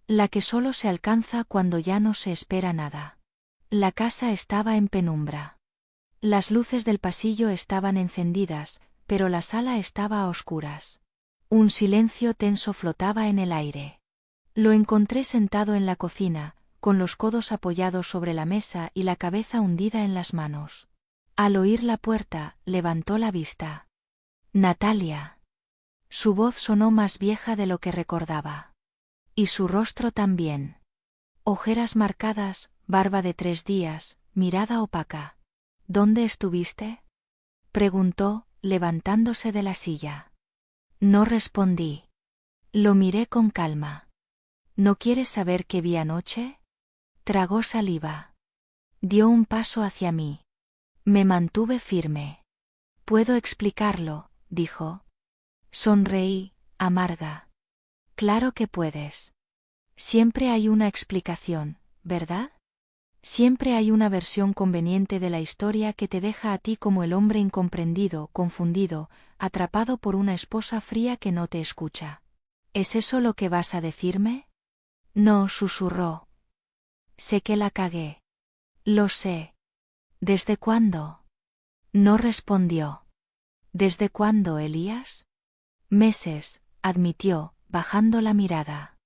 Speaker 1: La que solo se alcanza cuando ya no se espera nada. La casa estaba en penumbra. Las luces del pasillo estaban encendidas, pero la sala estaba a oscuras. Un silencio tenso flotaba en el aire. Lo encontré sentado en la cocina, con los codos apoyados sobre la mesa y la cabeza hundida en las manos. Al oír la puerta, levantó la vista. Natalia. Su voz sonó más vieja de lo que recordaba. Y su rostro también. Ojeras marcadas, barba de 3 días, mirada opaca. ¿Dónde estuviste?, preguntó, levantándose de la silla. No respondí. Lo miré con calma. ¿No quieres saber qué vi anoche? Tragó saliva. Dio un paso hacia mí. Me mantuve firme. Puedo explicarlo, dijo. Sonreí, amarga. Claro que puedes. Siempre hay una explicación, ¿verdad? Siempre hay una versión conveniente de la historia que te deja a ti como el hombre incomprendido, confundido, atrapado por una esposa fría que no te escucha. ¿Es eso lo que vas a decirme? No, susurró. Sé que la cagué. Lo sé. ¿Desde cuándo? No respondió. ¿Desde cuándo, Elías? Meses, admitió, bajando la mirada.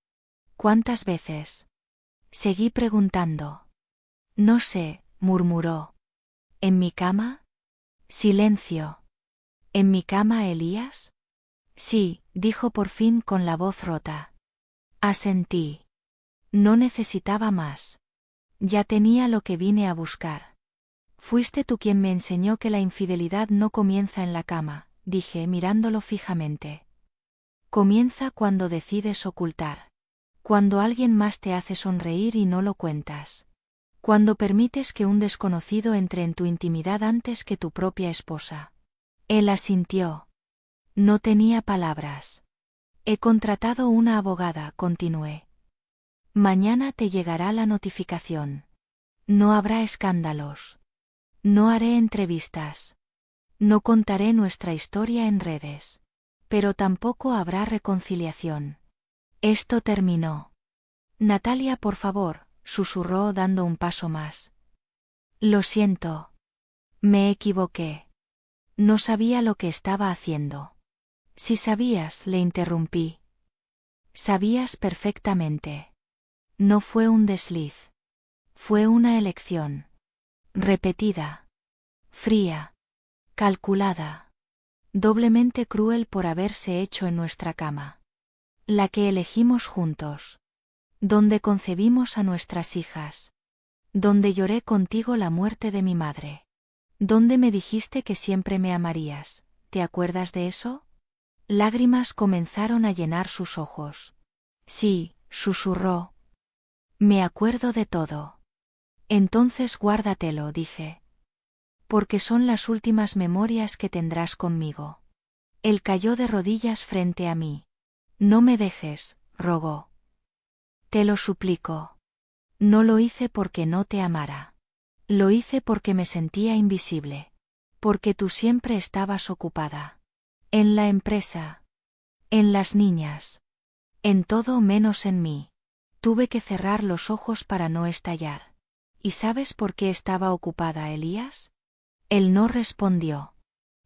Speaker 1: ¿Cuántas veces? Seguí preguntando. No sé, murmuró. ¿En mi cama? Silencio. ¿En mi cama, Elías? Sí, dijo por fin con la voz rota. Asentí. No necesitaba más. Ya tenía lo que vine a buscar. Fuiste tú quien me enseñó que la infidelidad no comienza en la cama, dije mirándolo fijamente. Comienza cuando decides ocultar. Cuando alguien más te hace sonreír y no lo cuentas. Cuando permites que un desconocido entre en tu intimidad antes que tu propia esposa. Él asintió. No tenía palabras. He contratado una abogada, continué. Mañana te llegará la notificación. No habrá escándalos. No haré entrevistas. No contaré nuestra historia en redes. Pero tampoco habrá reconciliación. Esto terminó. Natalia, por favor, susurró dando un paso más. Lo siento. Me equivoqué. No sabía lo que estaba haciendo. Si sabías, le interrumpí. Sabías perfectamente. No fue un desliz. Fue una elección. Repetida. Fría. Calculada. Doblemente cruel por haberse hecho en nuestra cama. La que elegimos juntos. Donde concebimos a nuestras hijas. Donde lloré contigo la muerte de mi madre. Donde me dijiste que siempre me amarías. ¿Te acuerdas de eso? Lágrimas comenzaron a llenar sus ojos. Sí, susurró. Me acuerdo de todo. Entonces guárdatelo, dije. Porque son las últimas memorias que tendrás conmigo. Él cayó de rodillas frente a mí. No me dejes, rogó. Te lo suplico. No lo hice porque no te amara. Lo hice porque me sentía invisible. Porque tú siempre estabas ocupada. En la empresa. En las niñas. En todo menos en mí. Tuve que cerrar los ojos para no estallar. ¿Y sabes por qué estaba ocupada, Elías? Él no respondió.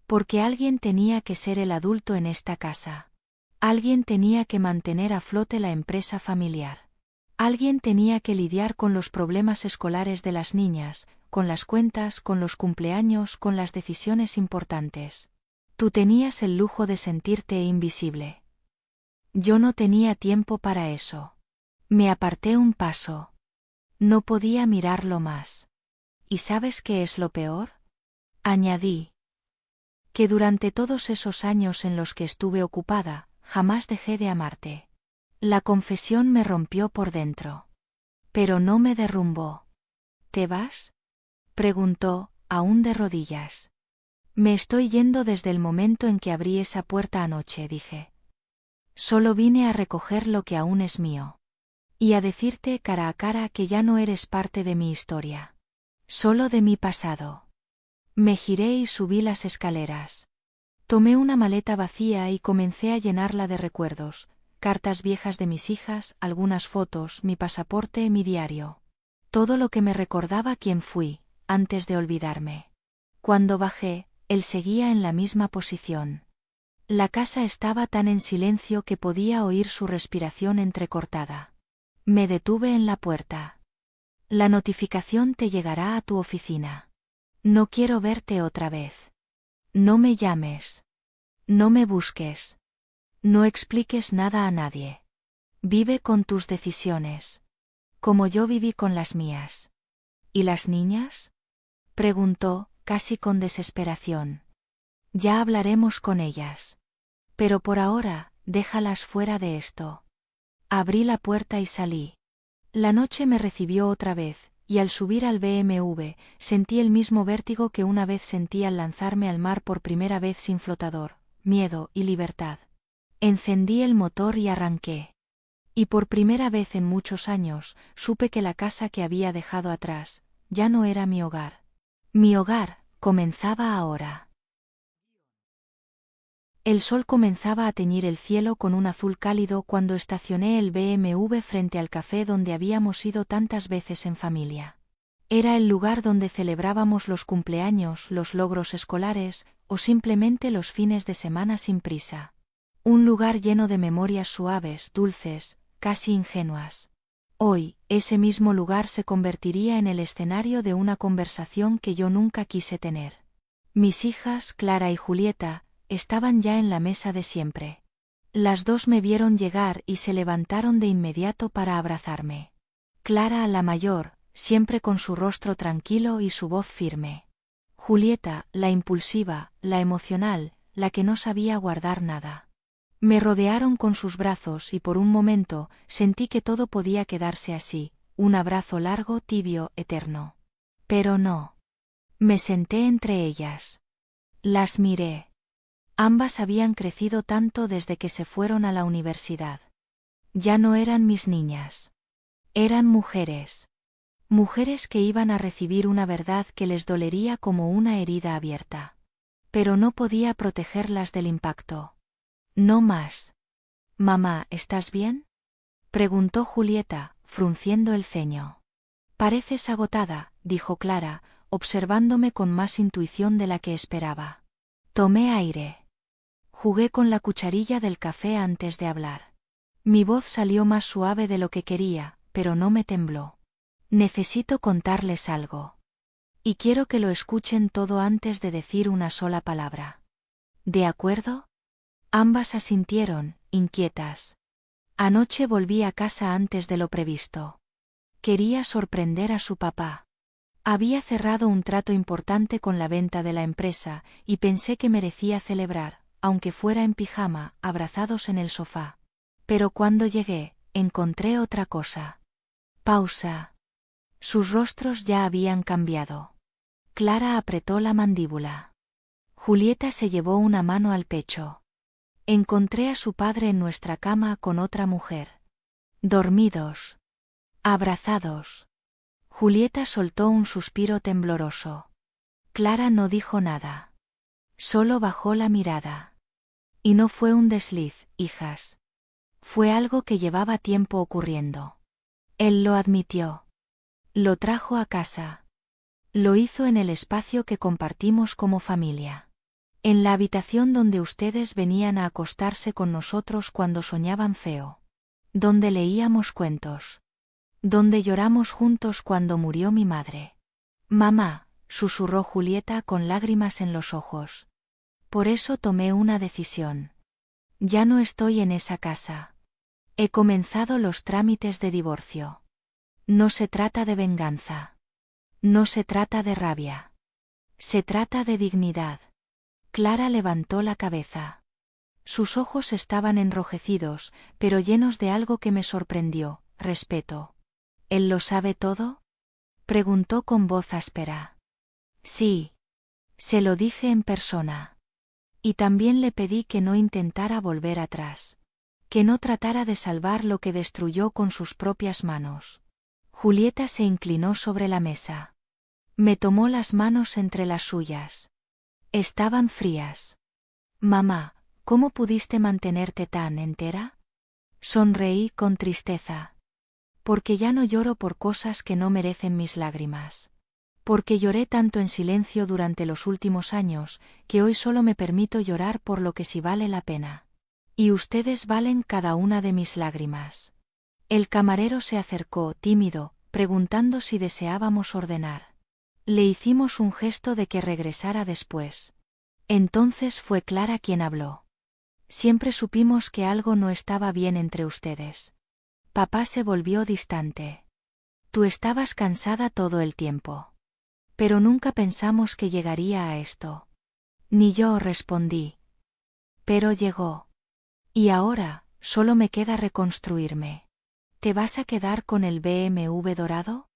Speaker 1: Porque alguien tenía que ser el adulto en esta casa. Alguien tenía que mantener a flote la empresa familiar. Alguien tenía que lidiar con los problemas escolares de las niñas, con las cuentas, con los cumpleaños, con las decisiones importantes. Tú tenías el lujo de sentirte invisible. Yo no tenía tiempo para eso. Me aparté un paso. No podía mirarlo más. ¿Y sabes qué es lo peor? Añadí. Que durante todos esos años en los que estuve ocupada, jamás dejé de amarte. La confesión me rompió por dentro. Pero no me derrumbó. ¿Te vas?, preguntó, aún de rodillas. Me estoy yendo desde el momento en que abrí esa puerta anoche, dije. Solo vine a recoger lo que aún es mío. Y a decirte cara a cara que ya no eres parte de mi historia. Solo de mi pasado. Me giré y subí las escaleras. Tomé una maleta vacía y comencé a llenarla de recuerdos, cartas viejas de mis hijas, algunas fotos, mi pasaporte, mi diario. Todo lo que me recordaba quién fui, antes de olvidarme. Cuando bajé, él seguía en la misma posición. La casa estaba tan en silencio que podía oír su respiración entrecortada. Me detuve en la puerta. La notificación te llegará a tu oficina. No quiero verte otra vez. No me llames. No me busques. No expliques nada a nadie. Vive con tus decisiones. Como yo viví con las mías. ¿Y las niñas? Preguntó, casi con desesperación. Ya hablaremos con ellas. Pero por ahora, déjalas fuera de esto. Abrí la puerta y salí. La noche me recibió otra vez, y al subir al BMW, sentí el mismo vértigo que una vez sentí al lanzarme al mar por primera vez sin flotador, miedo y libertad. Encendí el motor y arranqué. Y por primera vez en muchos años, supe que la casa que había dejado atrás, ya no era mi hogar. Mi hogar comenzaba ahora. El sol comenzaba a teñir el cielo con un azul cálido cuando estacioné el BMW frente al café donde habíamos ido tantas veces en familia. Era el lugar donde celebrábamos los cumpleaños, los logros escolares, o simplemente los fines de semana sin prisa. Un lugar lleno de memorias suaves, dulces, casi ingenuas. Hoy, ese mismo lugar se convertiría en el escenario de una conversación que yo nunca quise tener. Mis hijas, Clara y Julieta, estaban ya en la mesa de siempre. Las dos me vieron llegar y se levantaron de inmediato para abrazarme. Clara, la mayor, siempre con su rostro tranquilo y su voz firme. Julieta, la impulsiva, la emocional, la que no sabía guardar nada. Me rodearon con sus brazos y por un momento sentí que todo podía quedarse así, un abrazo largo, tibio, eterno. Pero no. Me senté entre ellas. Las miré. Ambas habían crecido tanto desde que se fueron a la universidad. Ya no eran mis niñas. Eran mujeres. Mujeres que iban a recibir una verdad que les dolería como una herida abierta. Pero no podía protegerlas del impacto. No más. Mamá, ¿estás bien? Preguntó Julieta, frunciendo el ceño. Pareces agotada, dijo Clara, observándome con más intuición de la que esperaba. Tomé aire. Jugué con la cucharilla del café antes de hablar. Mi voz salió más suave de lo que quería, pero no me tembló. Necesito contarles algo. Y quiero que lo escuchen todo antes de decir una sola palabra. ¿De acuerdo? Ambas asintieron, inquietas. Anoche volví a casa antes de lo previsto. Quería sorprender a su papá. Había cerrado un trato importante con la venta de la empresa, y pensé que merecía celebrar, aunque fuera en pijama, abrazados en el sofá. Pero cuando llegué, encontré otra cosa. Pausa. Sus rostros ya habían cambiado. Clara apretó la mandíbula. Julieta se llevó una mano al pecho. Encontré a su padre en nuestra cama con otra mujer. Dormidos. Abrazados. Julieta soltó un suspiro tembloroso. Clara no dijo nada. Solo bajó la mirada. Y no fue un desliz, hijas. Fue algo que llevaba tiempo ocurriendo. Él lo admitió. Lo trajo a casa. Lo hizo en el espacio que compartimos como familia. En la habitación donde ustedes venían a acostarse con nosotros cuando soñaban feo. Donde leíamos cuentos. Donde lloramos juntos cuando murió mi madre. Mamá, susurró Julieta con lágrimas en los ojos. Por eso tomé una decisión. Ya no estoy en esa casa. He comenzado los trámites de divorcio. No se trata de venganza. No se trata de rabia. Se trata de dignidad. Clara levantó la cabeza. Sus ojos estaban enrojecidos, pero llenos de algo que me sorprendió, respeto. ¿Él lo sabe todo? Preguntó con voz áspera. Sí. Se lo dije en persona. Y también le pedí que no intentara volver atrás. que no tratara de salvar lo que destruyó con sus propias manos. Julieta se inclinó sobre la mesa. Me tomó las manos entre las suyas. Estaban frías. Mamá, ¿cómo pudiste mantenerte tan entera? Sonreí con tristeza. Porque ya no lloro por cosas que no merecen mis lágrimas. Porque lloré tanto en silencio durante los últimos años, que hoy solo me permito llorar por lo que sí vale la pena. Y ustedes valen cada una de mis lágrimas. El camarero se acercó, tímido, preguntando si deseábamos ordenar. Le hicimos un gesto de que regresara después. Entonces fue Clara quien habló. Siempre supimos que algo no estaba bien entre ustedes. Papá se volvió distante. Tú estabas cansada todo el tiempo. Pero nunca pensamos que llegaría a esto. Ni yo, respondí. Pero llegó. Y ahora, solo me queda reconstruirme. ¿Te vas a quedar con el BMW dorado?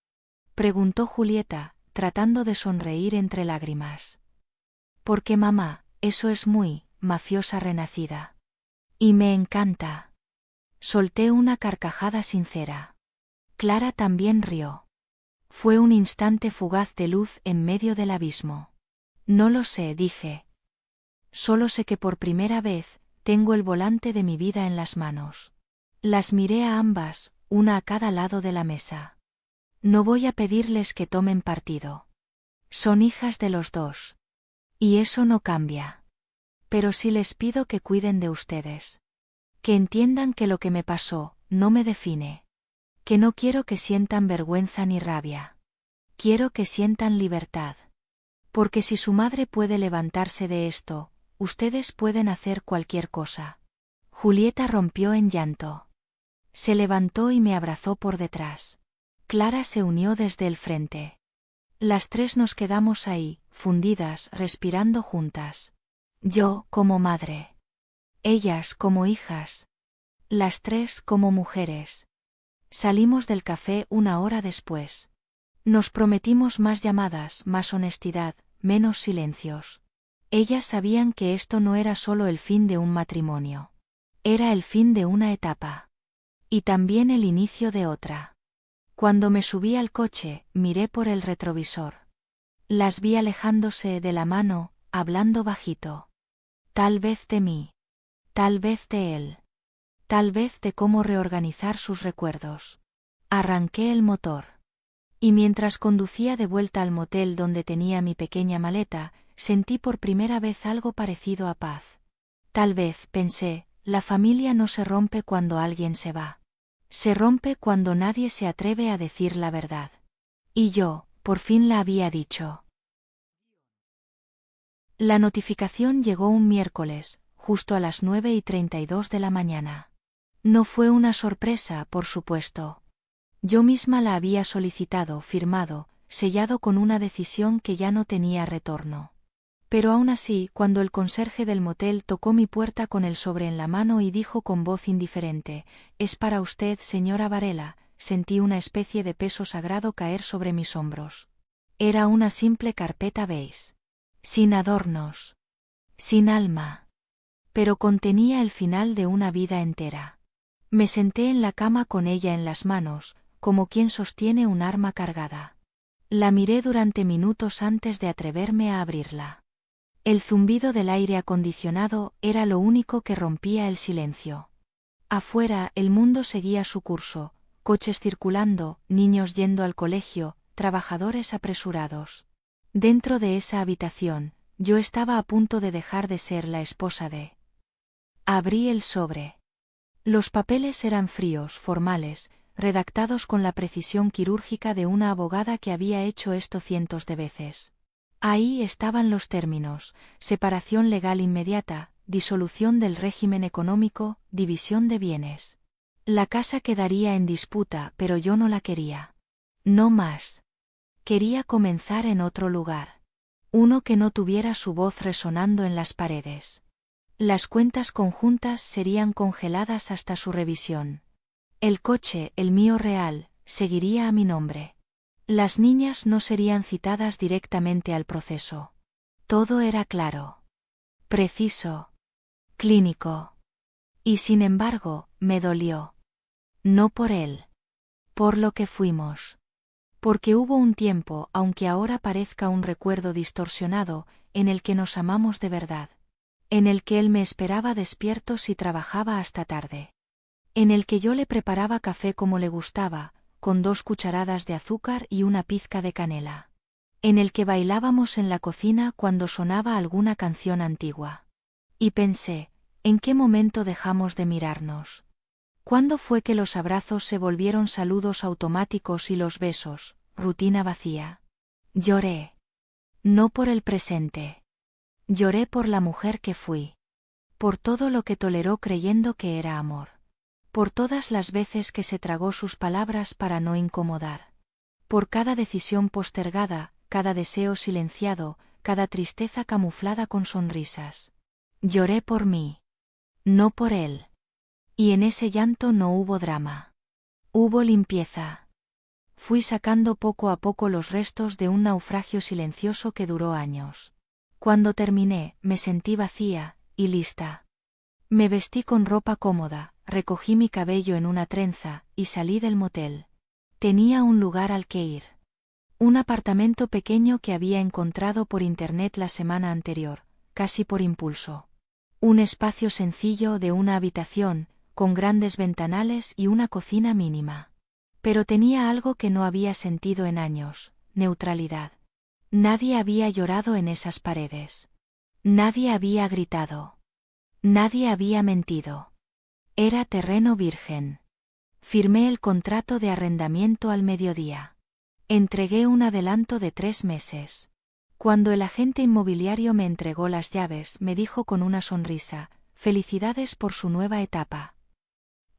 Speaker 1: Preguntó Julieta, tratando de sonreír entre lágrimas. Porque mamá, eso es muy mafiosa renacida. Y me encanta. Solté una carcajada sincera. Clara también rió. Fue un instante fugaz de luz en medio del abismo. No lo sé, dije. Solo sé que por primera vez, tengo el volante de mi vida en las manos. Las miré a ambas, una a cada lado de la mesa. No voy a pedirles que tomen partido. Son hijas de los dos. Y eso no cambia. Pero sí les pido que cuiden de ustedes. Que entiendan que lo que me pasó, no me define. Que no quiero que sientan vergüenza ni rabia. Quiero que sientan libertad. Porque si su madre puede levantarse de esto, ustedes pueden hacer cualquier cosa. Julieta rompió en llanto. Se levantó y me abrazó por detrás. Clara se unió desde el frente. Las tres nos quedamos ahí, fundidas, respirando juntas. Yo, como madre. Ellas, como hijas. Las tres, como mujeres. Salimos del café una hora después. Nos prometimos más llamadas, más honestidad, menos silencios. Ellas sabían que esto no era solo el fin de un matrimonio. Era el fin de una etapa. Y también el inicio de otra. Cuando me subí al coche, miré por el retrovisor. Las vi alejándose de la mano, hablando bajito. Tal vez de mí. Tal vez de él. Tal vez de cómo reorganizar sus recuerdos. Arranqué el motor. Y mientras conducía de vuelta al motel donde tenía mi pequeña maleta, sentí por primera vez algo parecido a paz. Tal vez, pensé, la familia no se rompe cuando alguien se va. Se rompe cuando nadie se atreve a decir la verdad. Y yo, por fin la había dicho. La notificación llegó un miércoles, justo a las 9:32 de la mañana. No fue una sorpresa, por supuesto. Yo misma la había solicitado, firmado, sellado con una decisión que ya no tenía retorno. Pero aún así, cuando el conserje del motel tocó mi puerta con el sobre en la mano y dijo con voz indiferente: «Es para usted, señora Varela», sentí una especie de peso sagrado caer sobre mis hombros. Era una simple carpeta beige. Sin adornos. Sin alma. Pero contenía el final de una vida entera. Me senté en la cama con ella en las manos, como quien sostiene un arma cargada. La miré durante minutos antes de atreverme a abrirla. El zumbido del aire acondicionado era lo único que rompía el silencio. Afuera, el mundo seguía su curso, coches circulando, niños yendo al colegio, trabajadores apresurados. Dentro de esa habitación, yo estaba a punto de dejar de ser la esposa de... Abrí el sobre. Los papeles eran fríos, formales, redactados con la precisión quirúrgica de una abogada que había hecho esto cientos de veces. Ahí estaban los términos: separación legal inmediata, disolución del régimen económico, división de bienes. La casa quedaría en disputa, pero yo no la quería. No más. Quería comenzar en otro lugar. Uno que no tuviera su voz resonando en las paredes. Las cuentas conjuntas serían congeladas hasta su revisión. El coche, el mío real, seguiría a mi nombre. Las niñas no serían citadas directamente al proceso. Todo era claro. Preciso. Clínico. Y sin embargo, me dolió. No por él. Por lo que fuimos. Porque hubo un tiempo, aunque ahora parezca un recuerdo distorsionado, en el que nos amamos de verdad. En el que él me esperaba despierto si trabajaba hasta tarde. En el que yo le preparaba café como le gustaba, con 2 cucharadas de azúcar y una pizca de canela. En el que bailábamos en la cocina cuando sonaba alguna canción antigua. Y pensé, ¿en qué momento dejamos de mirarnos? ¿Cuándo fue que los abrazos se volvieron saludos automáticos y los besos, rutina vacía? Lloré. No por el presente. Lloré por la mujer que fui. Por todo lo que toleró creyendo que era amor. Por todas las veces que se tragó sus palabras para no incomodar. Por cada decisión postergada, cada deseo silenciado, cada tristeza camuflada con sonrisas. Lloré por mí. No por él. Y en ese llanto no hubo drama. Hubo limpieza. Fui sacando poco a poco los restos de un naufragio silencioso que duró años. Cuando terminé, me sentí vacía, y lista. Me vestí con ropa cómoda, recogí mi cabello en una trenza, y salí del motel. Tenía un lugar al que ir. Un apartamento pequeño que había encontrado por internet la semana anterior, casi por impulso. Un espacio sencillo de una habitación, con grandes ventanales y una cocina mínima. Pero tenía algo que no había sentido en años: neutralidad. Nadie había llorado en esas paredes. Nadie había gritado. Nadie había mentido. Era terreno virgen. Firmé el contrato de arrendamiento al mediodía. Entregué un adelanto de 3 meses. Cuando el agente inmobiliario me entregó las llaves, me dijo con una sonrisa: «Felicidades por su nueva etapa».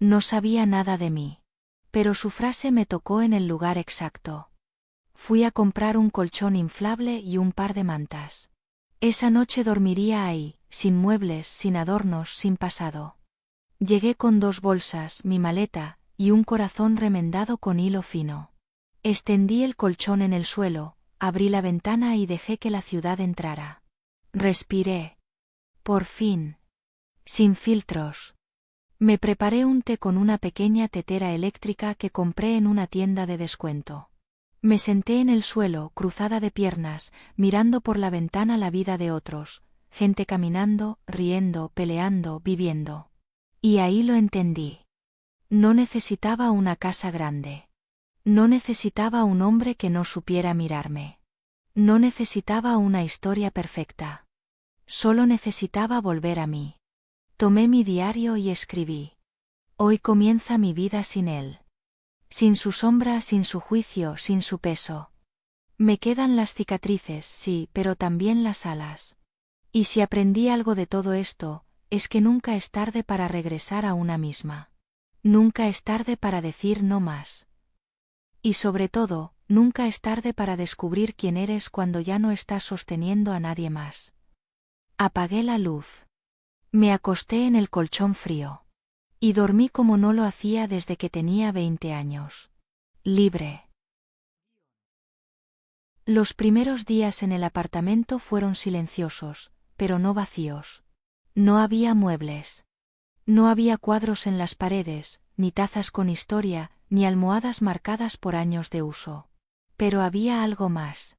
Speaker 1: No sabía nada de mí. Pero su frase me tocó en el lugar exacto. Fui a comprar un colchón inflable y un par de mantas. Esa noche dormiría ahí, sin muebles, sin adornos, sin pasado. Llegué con 2 bolsas, mi maleta, y un corazón remendado con hilo fino. Extendí el colchón en el suelo, abrí la ventana y dejé que la ciudad entrara. Respiré. Por fin. Sin filtros. Me preparé un té con una pequeña tetera eléctrica que compré en una tienda de descuento. Me senté en el suelo, cruzada de piernas, mirando por la ventana la vida de otros, gente caminando, riendo, peleando, viviendo. Y ahí lo entendí. No necesitaba una casa grande. No necesitaba un hombre que no supiera mirarme. No necesitaba una historia perfecta. Solo necesitaba volver a mí. Tomé mi diario y escribí. Hoy comienza mi vida sin él. Sin su sombra, sin su juicio, sin su peso. Me quedan las cicatrices, sí, pero también las alas. Y si aprendí algo de todo esto, es que nunca es tarde para regresar a una misma. Nunca es tarde para decir no más. Y sobre todo, nunca es tarde para descubrir quién eres cuando ya no estás sosteniendo a nadie más. Apagué la luz. Me acosté en el colchón frío. Y dormí como no lo hacía desde que tenía 20 años. Libre. Los primeros días en el apartamento fueron silenciosos, pero no vacíos. No había muebles. No había cuadros en las paredes, ni tazas con historia, ni almohadas marcadas por años de uso. Pero había algo más.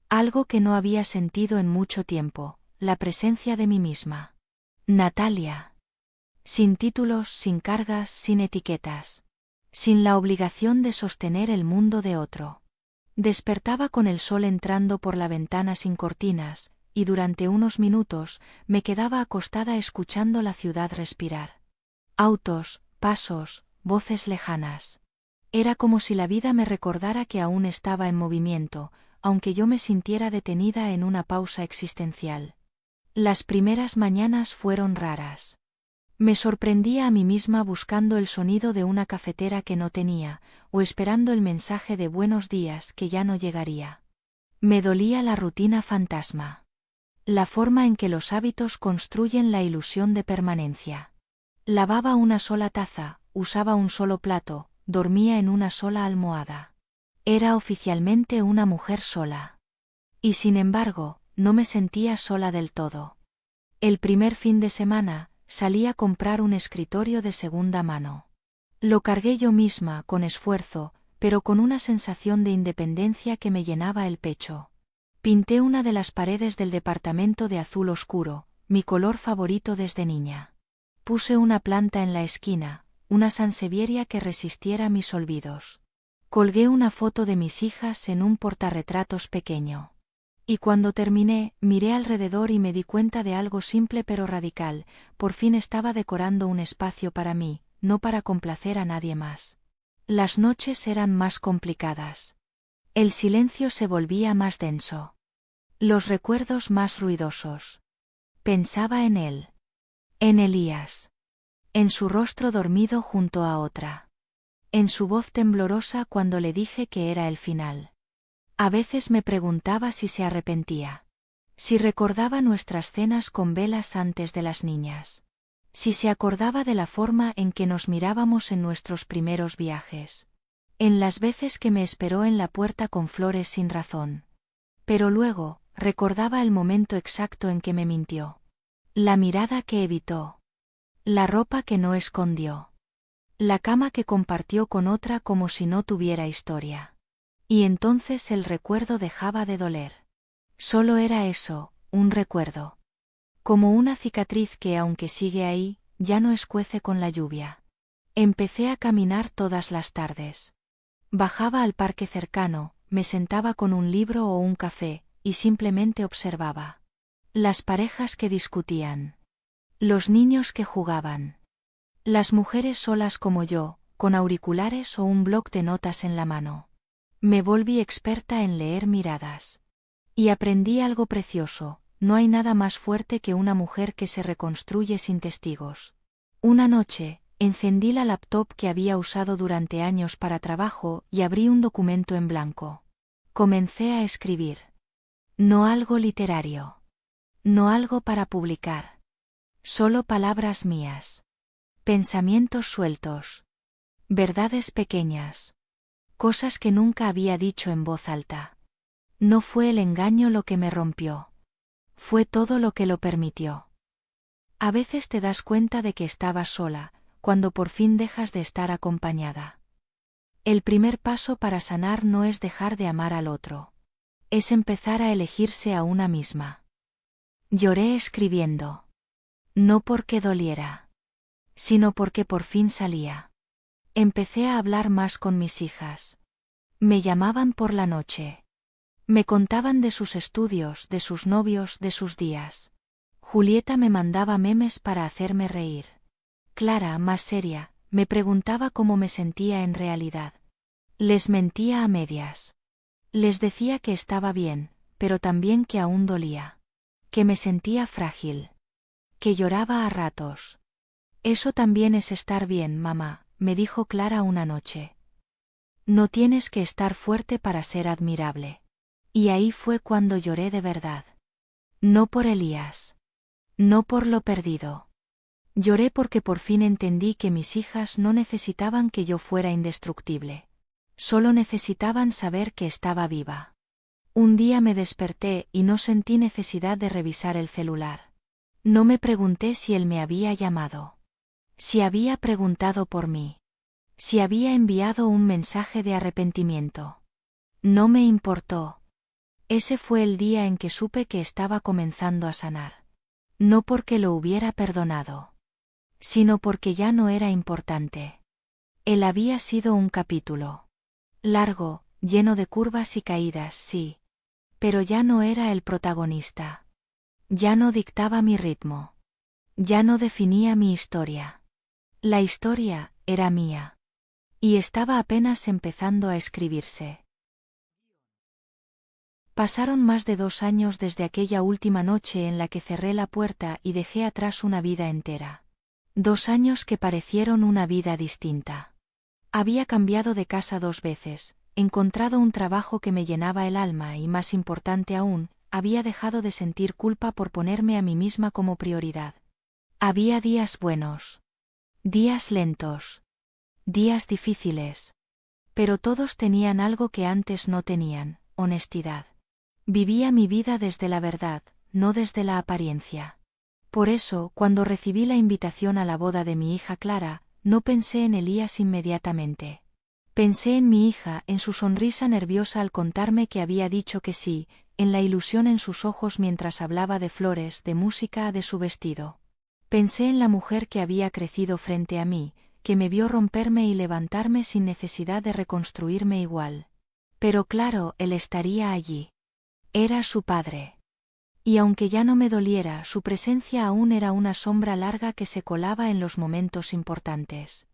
Speaker 1: Algo que no había sentido en mucho tiempo: la presencia de mí misma. Natalia. Sin títulos, sin cargas, sin etiquetas. Sin la obligación de sostener el mundo de otro. Despertaba con el sol entrando por la ventana sin cortinas, y durante unos minutos me quedaba acostada escuchando la ciudad respirar. Autos, pasos, voces lejanas. Era como si la vida me recordara que aún estaba en movimiento, aunque yo me sintiera detenida en una pausa existencial. Las primeras mañanas fueron raras. Me sorprendía a mí misma buscando el sonido de una cafetera que no tenía, o esperando el mensaje de buenos días que ya no llegaría. Me dolía la rutina fantasma. La forma en que los hábitos construyen la ilusión de permanencia. Lavaba una sola taza, usaba un solo plato, dormía en una sola almohada. Era oficialmente una mujer sola. Y sin embargo, no me sentía sola del todo. El primer fin de semana, salí a comprar un escritorio de segunda mano. Lo cargué yo misma, con esfuerzo, pero con una sensación de independencia que me llenaba el pecho. Pinté una de las paredes del departamento de azul oscuro, mi color favorito desde niña. Puse una planta en la esquina, una sansevieria que resistiera mis olvidos. Colgué una foto de mis hijas en un portarretratos pequeño. Y cuando terminé, miré alrededor y me di cuenta de algo simple pero radical: por fin estaba decorando un espacio para mí, no para complacer a nadie más. Las noches eran más complicadas. El silencio se volvía más denso. Los recuerdos más ruidosos. Pensaba en él. En Elías. En su rostro dormido junto a otra. En su voz temblorosa cuando le dije que era el final. A veces me preguntaba si se arrepentía. Si recordaba nuestras cenas con velas antes de las niñas. Si se acordaba de la forma en que nos mirábamos en nuestros primeros viajes. En las veces que me esperó en la puerta con flores sin razón. Pero luego, recordaba el momento exacto en que me mintió. La mirada que evitó. La ropa que no escondió. La cama que compartió con otra como si no tuviera historia. Y entonces el recuerdo dejaba de doler. Solo era eso, un recuerdo. Como una cicatriz que, aunque sigue ahí, ya no escuece con la lluvia. Empecé a caminar todas las tardes. Bajaba al parque cercano, me sentaba con un libro o un café, y simplemente observaba. Las parejas que discutían. Los niños que jugaban. Las mujeres solas como yo, con auriculares o un bloc de notas en la mano. Me volví experta en leer miradas. Y aprendí algo precioso: no hay nada más fuerte que una mujer que se reconstruye sin testigos. Una noche, encendí la laptop que había usado durante años para trabajo y abrí un documento en blanco. Comencé a escribir. No algo literario. No algo para publicar. Solo palabras mías. Pensamientos sueltos. Verdades pequeñas. Cosas que nunca había dicho en voz alta. No fue el engaño lo que me rompió. Fue todo lo que lo permitió. A veces te das cuenta de que estabas sola, cuando por fin dejas de estar acompañada. El primer paso para sanar no es dejar de amar al otro. Es empezar a elegirse a una misma. Lloré escribiendo. No porque doliera, sino porque por fin salía. Empecé a hablar más con mis hijas. Me llamaban por la noche. Me contaban de sus estudios, de sus novios, de sus días. Julieta me mandaba memes para hacerme reír. Clara, más seria, me preguntaba cómo me sentía en realidad. Les mentía a medias. Les decía que estaba bien, pero también que aún dolía. Que me sentía frágil. Que lloraba a ratos. Eso también es estar bien, mamá, me dijo Clara una noche. No tienes que estar fuerte para ser admirable. Y ahí fue cuando lloré de verdad. No por Elías. No por lo perdido. Lloré porque por fin entendí que mis hijas no necesitaban que yo fuera indestructible. Solo necesitaban saber que estaba viva. Un día me desperté y no sentí necesidad de revisar el celular. No me pregunté si él me había llamado. Si había preguntado por mí. Si había enviado un mensaje de arrepentimiento. No me importó. Ese fue el día en que supe que estaba comenzando a sanar. No porque lo hubiera perdonado, sino porque ya no era importante. Él había sido un capítulo. Largo, lleno de curvas y caídas, sí. Pero ya no era el protagonista. Ya no dictaba mi ritmo. Ya no definía mi historia. La historia era mía. Y estaba apenas empezando a escribirse. Pasaron más de 2 años desde aquella última noche en la que cerré la puerta y dejé atrás una vida entera. 2 años que parecieron una vida distinta. Había cambiado de casa 2 veces, encontrado un trabajo que me llenaba el alma y, más importante aún, había dejado de sentir culpa por ponerme a mí misma como prioridad. Había días buenos. Días lentos. Días difíciles. Pero todos tenían algo que antes no tenían: honestidad. Vivía mi vida desde la verdad, no desde la apariencia. Por eso, cuando recibí la invitación a la boda de mi hija Clara, no pensé en Elías inmediatamente. Pensé en mi hija, en su sonrisa nerviosa al contarme que había dicho que sí, en la ilusión en sus ojos mientras hablaba de flores, de música, de su vestido. Pensé en la mujer que había crecido frente a mí, que me vio romperme y levantarme sin necesidad de reconstruirme igual. Pero claro, él estaría allí. Era su padre. Y aunque ya no me doliera, su presencia aún era una sombra larga que se colaba en los momentos importantes.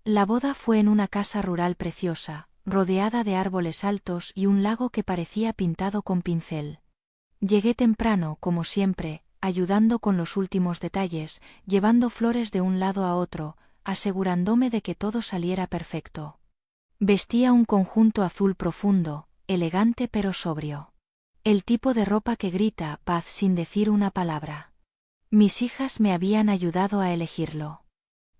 Speaker 1: La boda fue en una casa rural preciosa, rodeada de árboles altos y un lago que parecía pintado con pincel. Llegué temprano, como siempre, ayudando con los últimos detalles, llevando flores de un lado a otro, asegurándome de que todo saliera perfecto. Vestía un conjunto azul profundo, elegante pero sobrio. El tipo de ropa que grita paz sin decir una palabra. Mis hijas me habían ayudado a elegirlo.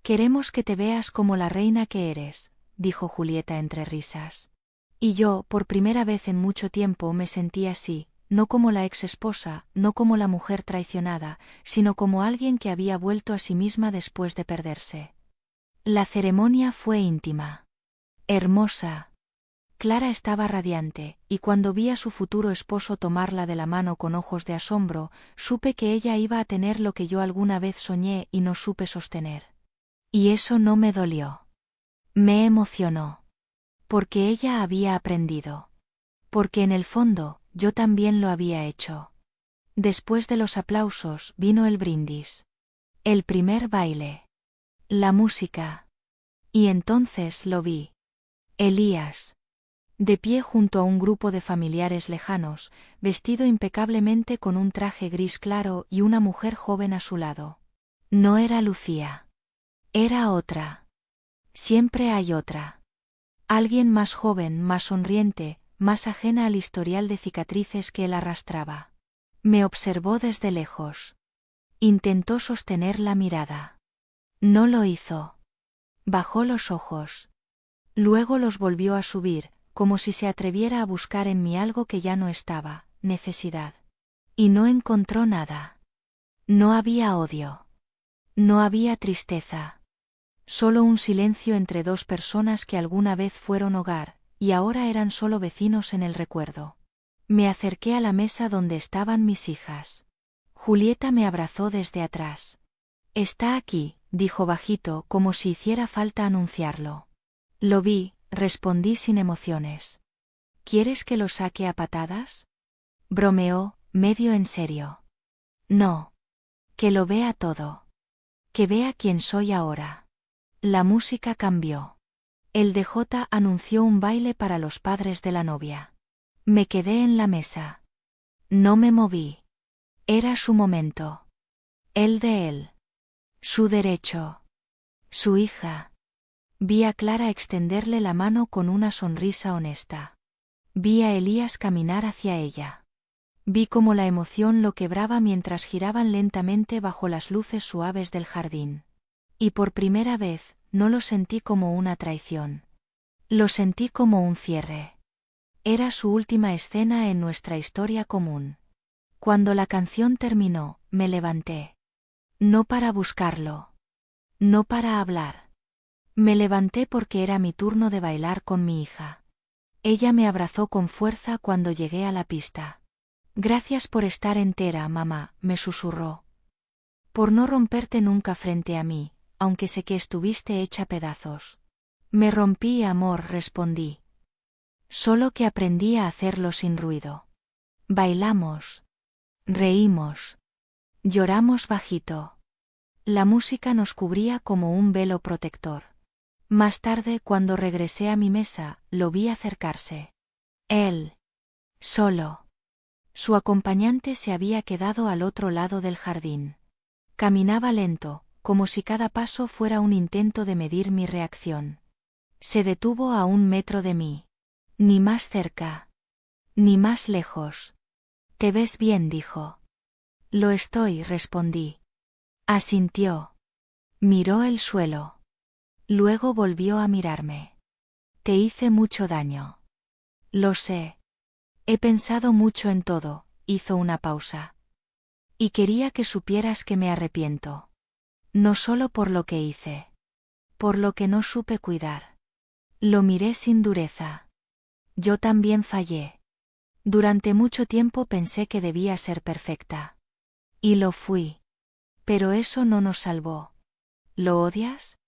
Speaker 1: Queremos que te veas como la reina que eres, dijo Julieta entre risas. Y yo, por primera vez en mucho tiempo, me sentí así, no como la ex esposa, no como la mujer traicionada, sino como alguien que había vuelto a sí misma después de perderse. La ceremonia fue íntima. Hermosa. Clara estaba radiante, y cuando vi a su futuro esposo tomarla de la mano con ojos de asombro, supe que ella iba a tener lo que yo alguna vez soñé y no supe sostener. Y eso no me dolió. Me emocionó. Porque ella había aprendido. Porque en el fondo, yo también lo había hecho. Después de los aplausos, vino el brindis. El primer baile. La música. Y entonces lo vi. Elías. De pie junto a un grupo de familiares lejanos, vestido impecablemente con un traje gris claro y una mujer joven a su lado. No era Lucía. Era otra. Siempre hay otra. Alguien más joven, más sonriente, más ajena al historial de cicatrices que él arrastraba. Me observó desde lejos. Intentó sostener la mirada. No lo hizo. Bajó los ojos. Luego los volvió a subir, como si se atreviera a buscar en mí algo que ya no estaba, necesidad. Y no encontró nada. No había odio. No había tristeza. Solo un silencio entre dos personas que alguna vez fueron hogar, y ahora eran solo vecinos en el recuerdo. Me acerqué a la mesa donde estaban mis hijas. Julieta me abrazó desde atrás. Está aquí, dijo bajito, como si hiciera falta anunciarlo. Lo vi, respondí sin emociones. ¿Quieres que lo saque a patadas? Bromeó, medio en serio. No. Que lo vea todo. Que vea quién soy ahora. La música cambió. El DJ anunció un baile para los padres de la novia. Me quedé en la mesa. No me moví. Era su momento. El de él. Su derecho. Su hija. Vi a Clara extenderle la mano con una sonrisa honesta. Vi a Elías caminar hacia ella. Vi cómo la emoción lo quebraba mientras giraban lentamente bajo las luces suaves del jardín. Y por primera vez, no lo sentí como una traición. Lo sentí como un cierre. Era su última escena en nuestra historia común. Cuando la canción terminó, me levanté. No para buscarlo. No para hablar. Me levanté porque era mi turno de bailar con mi hija. Ella me abrazó con fuerza cuando llegué a la pista. Gracias por estar entera, mamá, me susurró. Por no romperte nunca frente a mí, aunque sé que estuviste hecha pedazos. Me rompí, amor, respondí. Solo que aprendí a hacerlo sin ruido. Bailamos. Reímos. Lloramos bajito. La música nos cubría como un velo protector. Más tarde, cuando regresé a mi mesa, lo vi acercarse. Él. Solo. Su acompañante se había quedado al otro lado del jardín. Caminaba lento, como si cada paso fuera un intento de medir mi reacción. Se detuvo a 1 metro de mí. Ni más cerca. Ni más lejos. Te ves bien, dijo. Lo estoy, respondí. Asintió. Miró el suelo. Luego volvió a mirarme. Te hice mucho daño. Lo sé. He pensado mucho en todo, hizo una pausa. Y quería que supieras que me arrepiento. No solo por lo que hice. Por lo que no supe cuidar. Lo miré sin dureza. Yo también fallé. Durante mucho tiempo pensé que debía ser perfecta. Y lo fui. Pero eso no nos salvó. ¿Lo odias?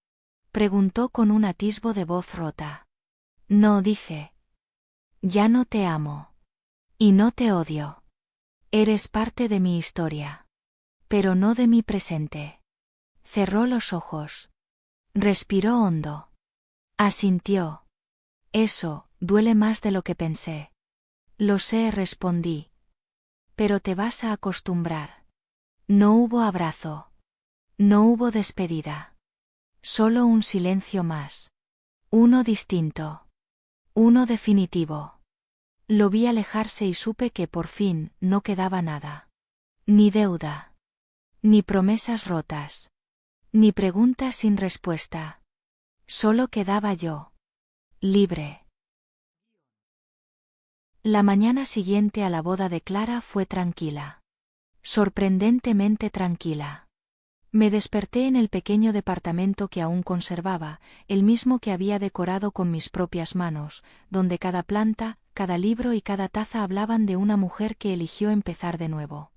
Speaker 1: Preguntó con un atisbo de voz rota. No, dije. Ya no te amo. Y no te odio. Eres parte de mi historia. Pero no de mi presente. Cerró los ojos. Respiró hondo. Asintió. Eso, duele más de lo que pensé. Lo sé, respondí. Pero te vas a acostumbrar. No hubo abrazo. No hubo despedida. Solo un silencio más. Uno distinto. Uno definitivo. Lo vi alejarse y supe que por fin no quedaba nada. Ni deuda. Ni promesas rotas. Ni preguntas sin respuesta. Solo quedaba yo. Libre. La mañana siguiente a la boda de Clara fue tranquila. Sorprendentemente tranquila. Me desperté en el pequeño departamento que aún conservaba, el mismo que había decorado con mis propias manos, donde cada planta, cada libro y cada taza hablaban de una mujer que eligió empezar de nuevo.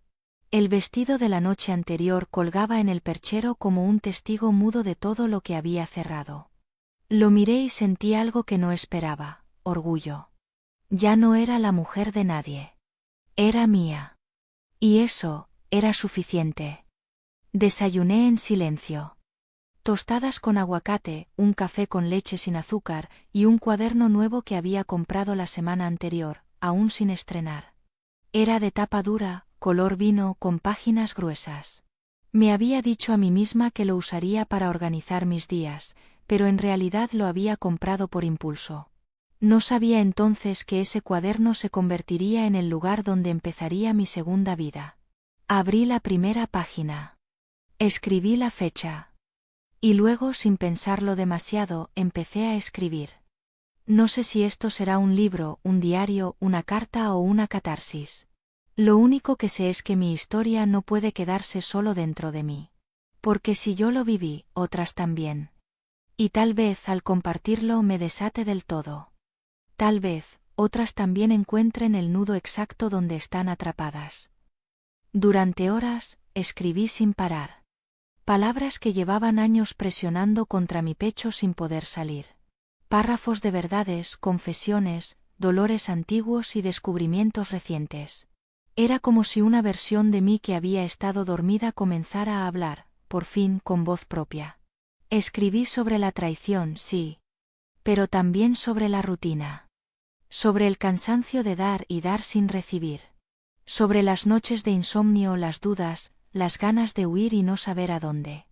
Speaker 1: El vestido de la noche anterior colgaba en el perchero como un testigo mudo de todo lo que había cerrado. Lo miré y sentí algo que no esperaba, orgullo. Ya no era la mujer de nadie. Era mía. Y eso, era suficiente. Desayuné en silencio. Tostadas con aguacate, un café con leche sin azúcar y un cuaderno nuevo que había comprado la semana anterior, aún sin estrenar. Era de tapa dura, color vino con páginas gruesas. Me había dicho a mí misma que lo usaría para organizar mis días, pero en realidad lo había comprado por impulso. No sabía entonces que ese cuaderno se convertiría en el lugar donde empezaría mi segunda vida. Abrí la primera página. Escribí la fecha. Y luego, sin pensarlo demasiado, empecé a escribir. No sé si esto será un libro, un diario, una carta o una catarsis. Lo único que sé es que mi historia no puede quedarse solo dentro de mí. Porque si yo lo viví, otras también. Y tal vez al compartirlo me desate del todo. Tal vez, otras también encuentren el nudo exacto donde están atrapadas. Durante horas, escribí sin parar. Palabras que llevaban años presionando contra mi pecho sin poder salir. Párrafos de verdades, confesiones, dolores antiguos y descubrimientos recientes. Era como si una versión de mí que había estado dormida comenzara a hablar, por fin con voz propia. Escribí sobre la traición, sí. Pero también sobre la rutina. Sobre el cansancio de dar y dar sin recibir. Sobre las noches de insomnio, las dudas, las ganas de huir y no saber a dónde.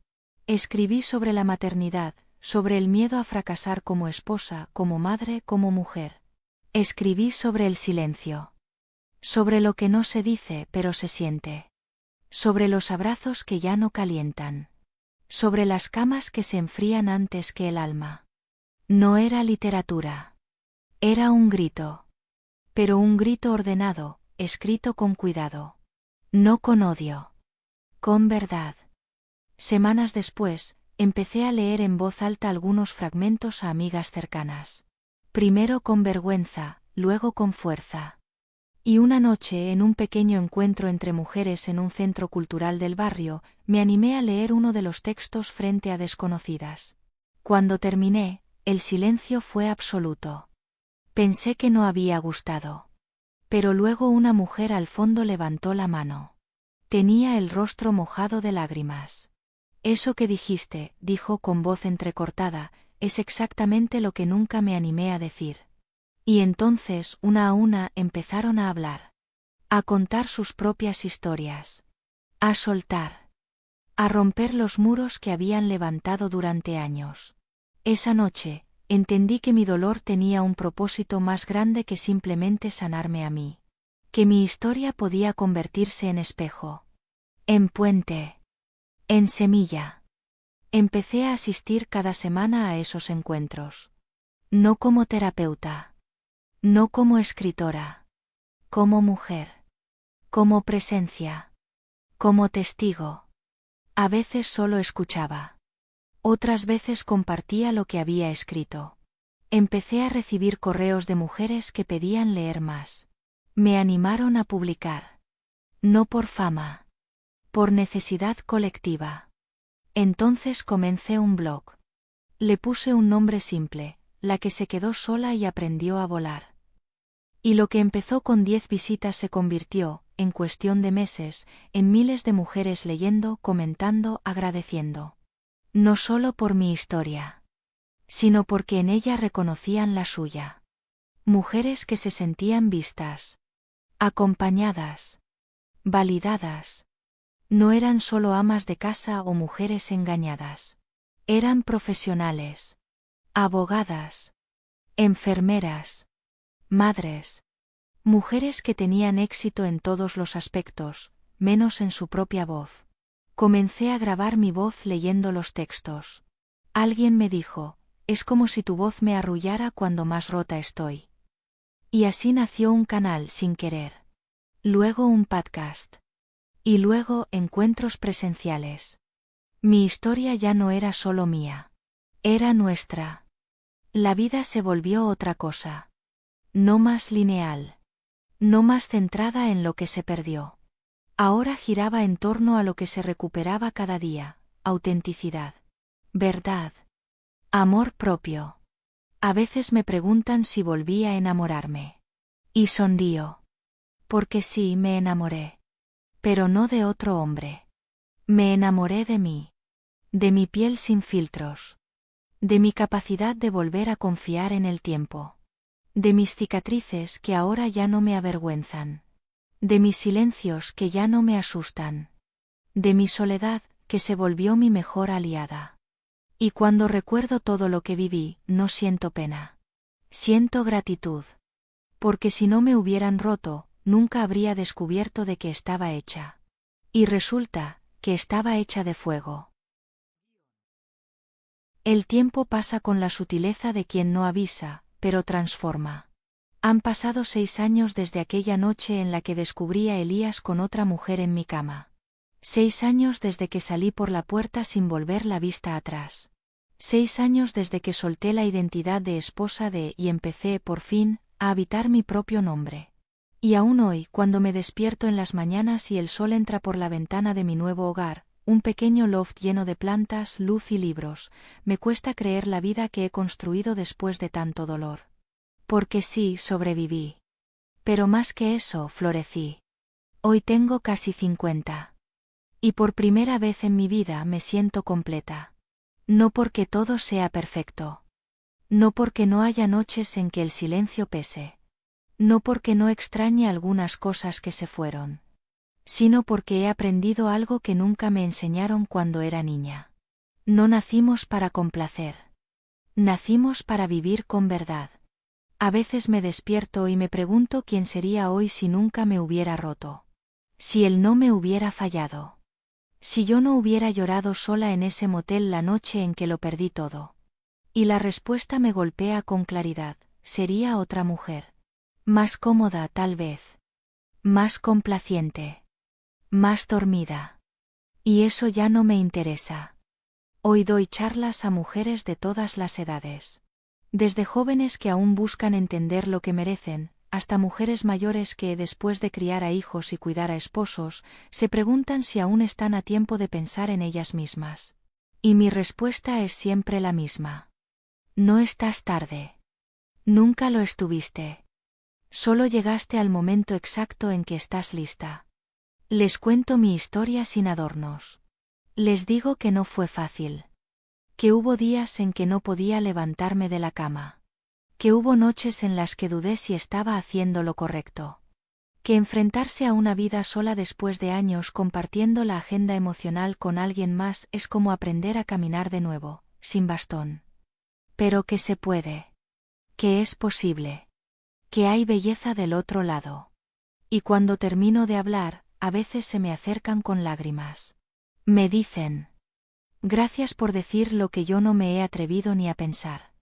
Speaker 1: Escribí sobre la maternidad, sobre el miedo a fracasar como esposa, como madre, como mujer. Escribí sobre el silencio. Sobre lo que no se dice pero se siente. Sobre los abrazos que ya no calientan. Sobre las camas que se enfrían antes que el alma. No era literatura. Era un grito. Pero un grito ordenado, escrito con cuidado. No con odio. Con verdad. Semanas después, empecé a leer en voz alta algunos fragmentos a amigas cercanas. Primero con vergüenza, luego con fuerza. Y una noche, en un pequeño encuentro entre mujeres en un centro cultural del barrio, me animé a leer uno de los textos frente a desconocidas. Cuando terminé, el silencio fue absoluto. Pensé que no había gustado. Pero luego una mujer al fondo levantó la mano. Tenía el rostro mojado de lágrimas. Eso que dijiste, dijo con voz entrecortada, es exactamente lo que nunca me animé a decir. Y entonces, una a una, empezaron a hablar. A contar sus propias historias. A soltar. A romper los muros que habían levantado durante años. Esa noche, entendí que mi dolor tenía un propósito más grande que simplemente sanarme a mí. Que mi historia podía convertirse en espejo. En puente. En semilla. Empecé a asistir cada semana a esos encuentros. No como terapeuta. No como escritora. Como mujer. Como presencia. Como testigo. A veces solo escuchaba. Otras veces compartía lo que había escrito. Empecé a recibir correos de mujeres que pedían leer más. Me animaron a publicar. No por fama. Por necesidad colectiva. Entonces comencé un blog. Le puse un nombre simple, La que se quedó sola y aprendió a volar. Y lo que empezó con 10 visitas se convirtió, en cuestión de meses, en miles de mujeres leyendo, comentando, agradeciendo. No solo por mi historia, sino porque en ella reconocían la suya. Mujeres que se sentían vistas, acompañadas, validadas. No eran solo amas de casa o mujeres engañadas. Eran profesionales, abogadas, enfermeras, madres, mujeres que tenían éxito en todos los aspectos, menos en su propia voz. Comencé a grabar mi voz leyendo los textos. Alguien me dijo, es como si tu voz me arrullara cuando más rota estoy. Y así nació un canal sin querer. Luego un podcast. Y luego encuentros presenciales. Mi historia ya no era solo mía. Era nuestra. La vida se volvió otra cosa. No más lineal. No más centrada en lo que se perdió. Ahora giraba en torno a lo que se recuperaba cada día: autenticidad, verdad, amor propio. A veces me preguntan si volví a enamorarme. Y sonrío. Porque sí, me enamoré. Pero no de otro hombre. Me enamoré de mí. De mi piel sin filtros. De mi capacidad de volver a confiar en el tiempo. De mis cicatrices que ahora ya no me avergüenzan. De mis silencios que ya no me asustan. De mi soledad, que se volvió mi mejor aliada. Y cuando recuerdo todo lo que viví, no siento pena. Siento gratitud. Porque si no me hubieran roto, nunca habría descubierto de qué estaba hecha. Y resulta, que estaba hecha de fuego. El tiempo pasa con la sutileza de quien no avisa, pero transforma. Han pasado 6 años desde aquella noche en la que descubrí a Elías con otra mujer en mi cama. 6 años desde que salí por la puerta sin volver la vista atrás. 6 años desde que solté la identidad de esposa y empecé, por fin, a habitar mi propio nombre. Y aún hoy, cuando me despierto en las mañanas y el sol entra por la ventana de mi nuevo hogar, un pequeño loft lleno de plantas, luz y libros, me cuesta creer la vida que he construido después de tanto dolor. Porque sí, sobreviví. Pero más que eso, florecí. Hoy tengo casi 50. Y por primera vez en mi vida me siento completa. No porque todo sea perfecto. No porque no haya noches en que el silencio pese. No porque no extrañe algunas cosas que se fueron. Sino porque he aprendido algo que nunca me enseñaron cuando era niña. No nacimos para complacer. Nacimos para vivir con verdad. A veces me despierto y me pregunto quién sería hoy si nunca me hubiera roto. Si él no me hubiera fallado. Si yo no hubiera llorado sola en ese motel la noche en que lo perdí todo. Y la respuesta me golpea con claridad: sería otra mujer. Más cómoda, tal vez. Más complaciente. Más dormida. Y eso ya no me interesa. Hoy doy charlas a mujeres de todas las edades. Desde jóvenes que aún buscan entender lo que merecen, hasta mujeres mayores que, después de criar a hijos y cuidar a esposos, se preguntan si aún están a tiempo de pensar en ellas mismas. Y mi respuesta es siempre la misma. No estás tarde. Nunca lo estuviste. Solo llegaste al momento exacto en que estás lista. Les cuento mi historia sin adornos. Les digo que no fue fácil. Que hubo días en que no podía levantarme de la cama. Que hubo noches en las que dudé si estaba haciendo lo correcto. Que enfrentarse a una vida sola después de años compartiendo la agenda emocional con alguien más es como aprender a caminar de nuevo, sin bastón. Pero que se puede. Que es posible. Que hay belleza del otro lado. Y cuando termino de hablar, a veces se me acercan con lágrimas. Me dicen: gracias por decir lo que yo no me he atrevido ni a pensar.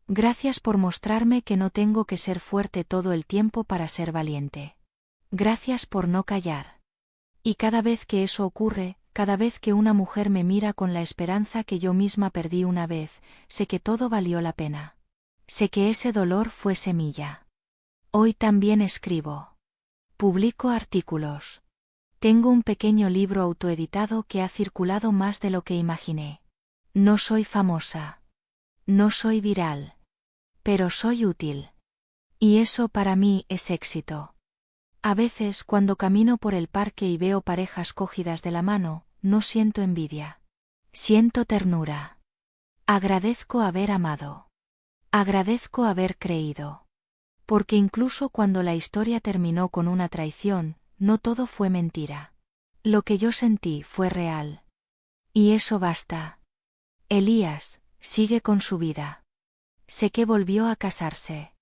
Speaker 1: Gracias por mostrarme que no tengo que ser fuerte todo el tiempo para ser valiente. Gracias por no callar. Y cada vez que eso ocurre, cada vez que una mujer me mira con la esperanza que yo misma perdí una vez, sé que todo valió la pena. Sé que ese dolor fue semilla. Hoy también escribo. Publico artículos. Tengo un pequeño libro autoeditado que ha circulado más de lo que imaginé. No soy famosa. No soy viral. Pero soy útil. Y eso para mí es éxito. A veces cuando camino por el parque y veo parejas cogidas de la mano, no siento envidia. Siento ternura. Agradezco haber amado. Agradezco haber creído. Porque incluso cuando la historia terminó con una traición, no todo fue mentira. Lo que yo sentí fue real. Y eso basta. Elías sigue con su vida. Sé que volvió a casarse.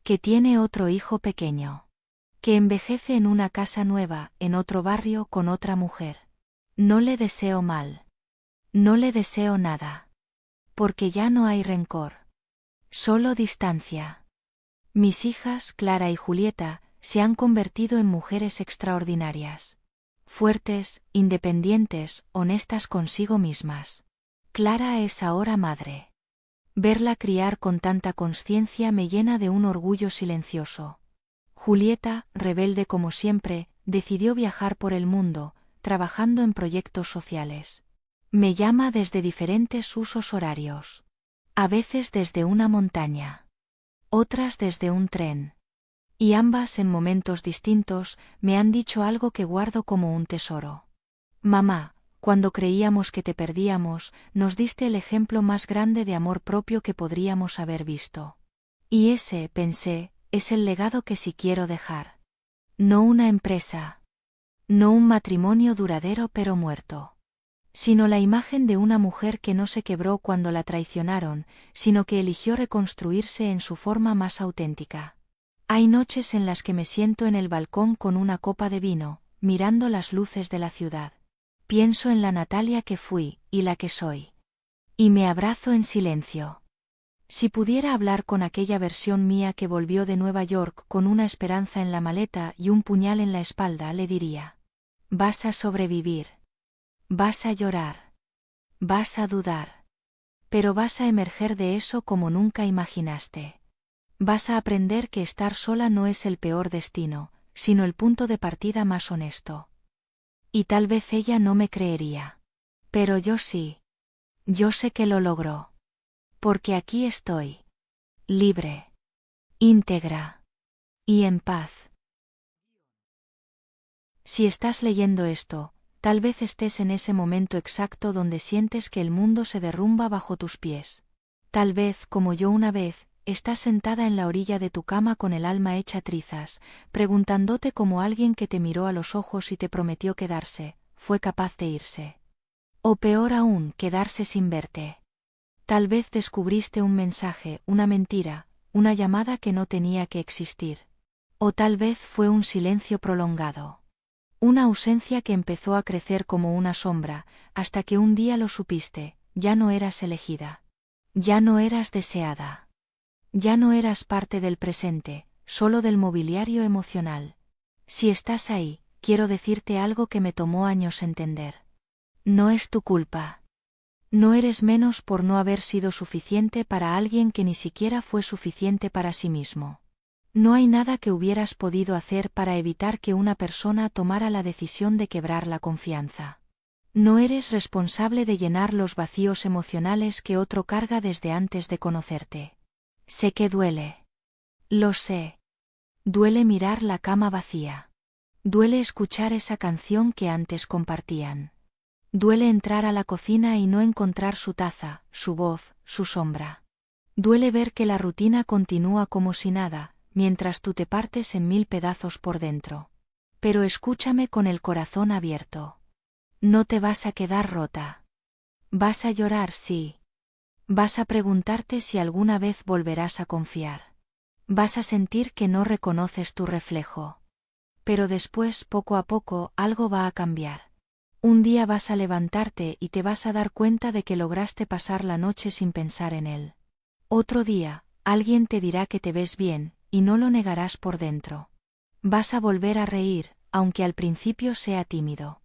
Speaker 1: Que tiene otro hijo pequeño. Que envejece en una casa nueva, en otro barrio con otra mujer. No le deseo mal. No le deseo nada. Porque ya no hay rencor. Solo distancia. Mis hijas, Clara y Julieta, se han convertido en mujeres extraordinarias. Fuertes, independientes, honestas consigo mismas. Clara es ahora madre. Verla criar con tanta conciencia me llena de un orgullo silencioso. Julieta, rebelde como siempre, decidió viajar por el mundo, trabajando en proyectos sociales. Me llama desde diferentes usos horarios. A veces desde una montaña. Otras desde un tren. Y ambas en momentos distintos me han dicho algo que guardo como un tesoro. Mamá, cuando creíamos que te perdíamos, nos diste el ejemplo más grande de amor propio que podríamos haber visto. Y ese, pensé, es el legado que sí quiero dejar. No una empresa. No un matrimonio duradero pero muerto. Sino la imagen de una mujer que no se quebró cuando la traicionaron, sino que eligió reconstruirse en su forma más auténtica. Hay noches en las que me siento en el balcón con una copa de vino, mirando las luces de la ciudad. Pienso en la Natalia que fui, y la que soy. Y me abrazo en silencio. Si pudiera hablar con aquella versión mía que volvió de Nueva York con una esperanza en la maleta y un puñal en la espalda, le diría: vas a sobrevivir. Vas a llorar. Vas a dudar. Pero vas a emerger de eso como nunca imaginaste. Vas a aprender que estar sola no es el peor destino, sino el punto de partida más honesto. Y tal vez ella no me creería. Pero yo sí. Yo sé que lo logró. Porque aquí estoy. Libre. Íntegra. Y en paz. Si estás leyendo esto, tal vez estés en ese momento exacto donde sientes que el mundo se derrumba bajo tus pies. Tal vez, como yo una vez, estás sentada en la orilla de tu cama con el alma hecha trizas, preguntándote cómo alguien que te miró a los ojos y te prometió quedarse, fue capaz de irse. O peor aún, quedarse sin verte. Tal vez descubriste un mensaje, una mentira, una llamada que no tenía que existir. O tal vez fue un silencio prolongado. Una ausencia que empezó a crecer como una sombra, hasta que un día lo supiste, ya no eras elegida. Ya no eras deseada. Ya no eras parte del presente, solo del mobiliario emocional. Si estás ahí, quiero decirte algo que me tomó años entender. No es tu culpa. No eres menos por no haber sido suficiente para alguien que ni siquiera fue suficiente para sí mismo. No hay nada que hubieras podido hacer para evitar que una persona tomara la decisión de quebrar la confianza. No eres responsable de llenar los vacíos emocionales que otro carga desde antes de conocerte. Sé que duele. Lo sé. Duele mirar la cama vacía. Duele escuchar esa canción que antes compartían. Duele entrar a la cocina y no encontrar su taza, su voz, su sombra. Duele ver que la rutina continúa como si nada, mientras tú te partes en 1000 pedazos por dentro. Pero escúchame con el corazón abierto. No te vas a quedar rota. Vas a llorar, sí. Vas a preguntarte si alguna vez volverás a confiar. Vas a sentir que no reconoces tu reflejo. Pero después, poco a poco, algo va a cambiar. Un día vas a levantarte y te vas a dar cuenta de que lograste pasar la noche sin pensar en él. Otro día, alguien te dirá que te ves bien, y no lo negarás por dentro. Vas a volver a reír, aunque al principio sea tímido.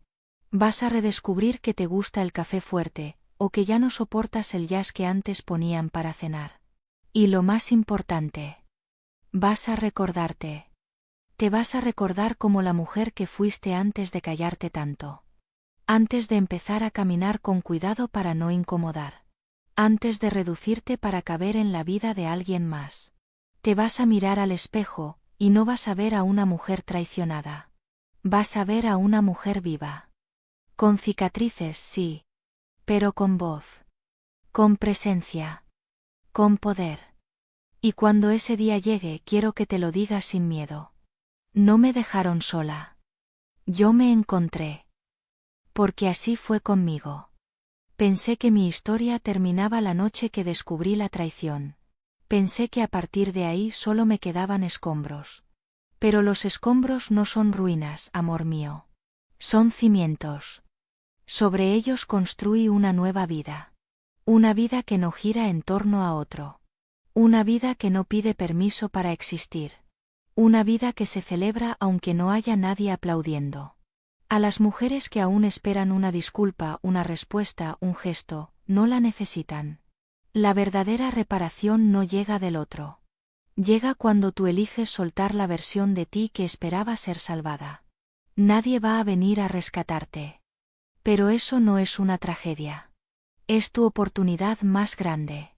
Speaker 1: Vas a redescubrir que te gusta el café fuerte, o que ya no soportas el jazz que antes ponían para cenar. Y lo más importante, vas a recordarte. Te vas a recordar como la mujer que fuiste antes de callarte tanto. Antes de empezar a caminar con cuidado para no incomodar. Antes de reducirte para caber en la vida de alguien más. Te vas a mirar al espejo, y no vas a ver a una mujer traicionada. Vas a ver a una mujer viva. Con cicatrices, sí. Pero con voz. Con presencia. Con poder. Y cuando ese día llegue, quiero que te lo digas sin miedo. No me dejaron sola. Yo me encontré. Porque así fue conmigo. Pensé que mi historia terminaba la noche que descubrí la traición. Pensé que a partir de ahí solo me quedaban escombros. Pero los escombros no son ruinas, amor mío. Son cimientos. Sobre ellos construí una nueva vida. Una vida que no gira en torno a otro. Una vida que no pide permiso para existir. Una vida que se celebra aunque no haya nadie aplaudiendo. A las mujeres que aún esperan una disculpa, una respuesta, un gesto, no la necesitan. La verdadera reparación no llega del otro. Llega cuando tú eliges soltar la versión de ti que esperaba ser salvada. Nadie va a venir a rescatarte. Pero eso no es una tragedia. Es tu oportunidad más grande.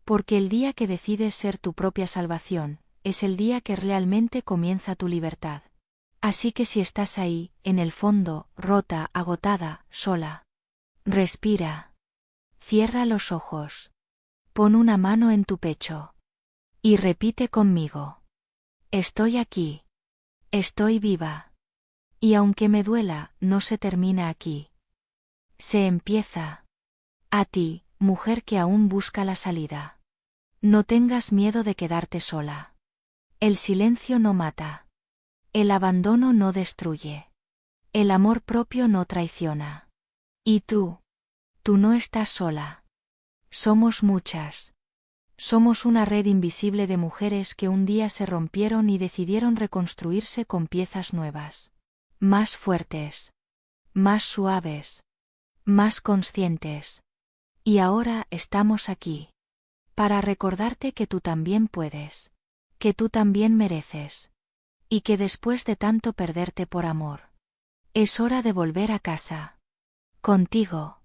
Speaker 1: Porque el día que decides ser tu propia salvación, es el día que realmente comienza tu libertad. Así que si estás ahí, en el fondo, rota, agotada, sola. Respira. Cierra los ojos. Pon una mano en tu pecho. Y repite conmigo. Estoy aquí. Estoy viva. Y aunque me duela, no se termina aquí. Se empieza. A ti, mujer que aún busca la salida. No tengas miedo de quedarte sola. El silencio no mata. El abandono no destruye. El amor propio no traiciona. Y tú no estás sola. Somos muchas. Somos una red invisible de mujeres que un día se rompieron y decidieron reconstruirse con piezas nuevas. Más fuertes. Más suaves. Más conscientes. Y ahora estamos aquí. Para recordarte que tú también puedes. Que tú también mereces. Y que después de tanto perderte por amor, es hora de volver a casa. Contigo.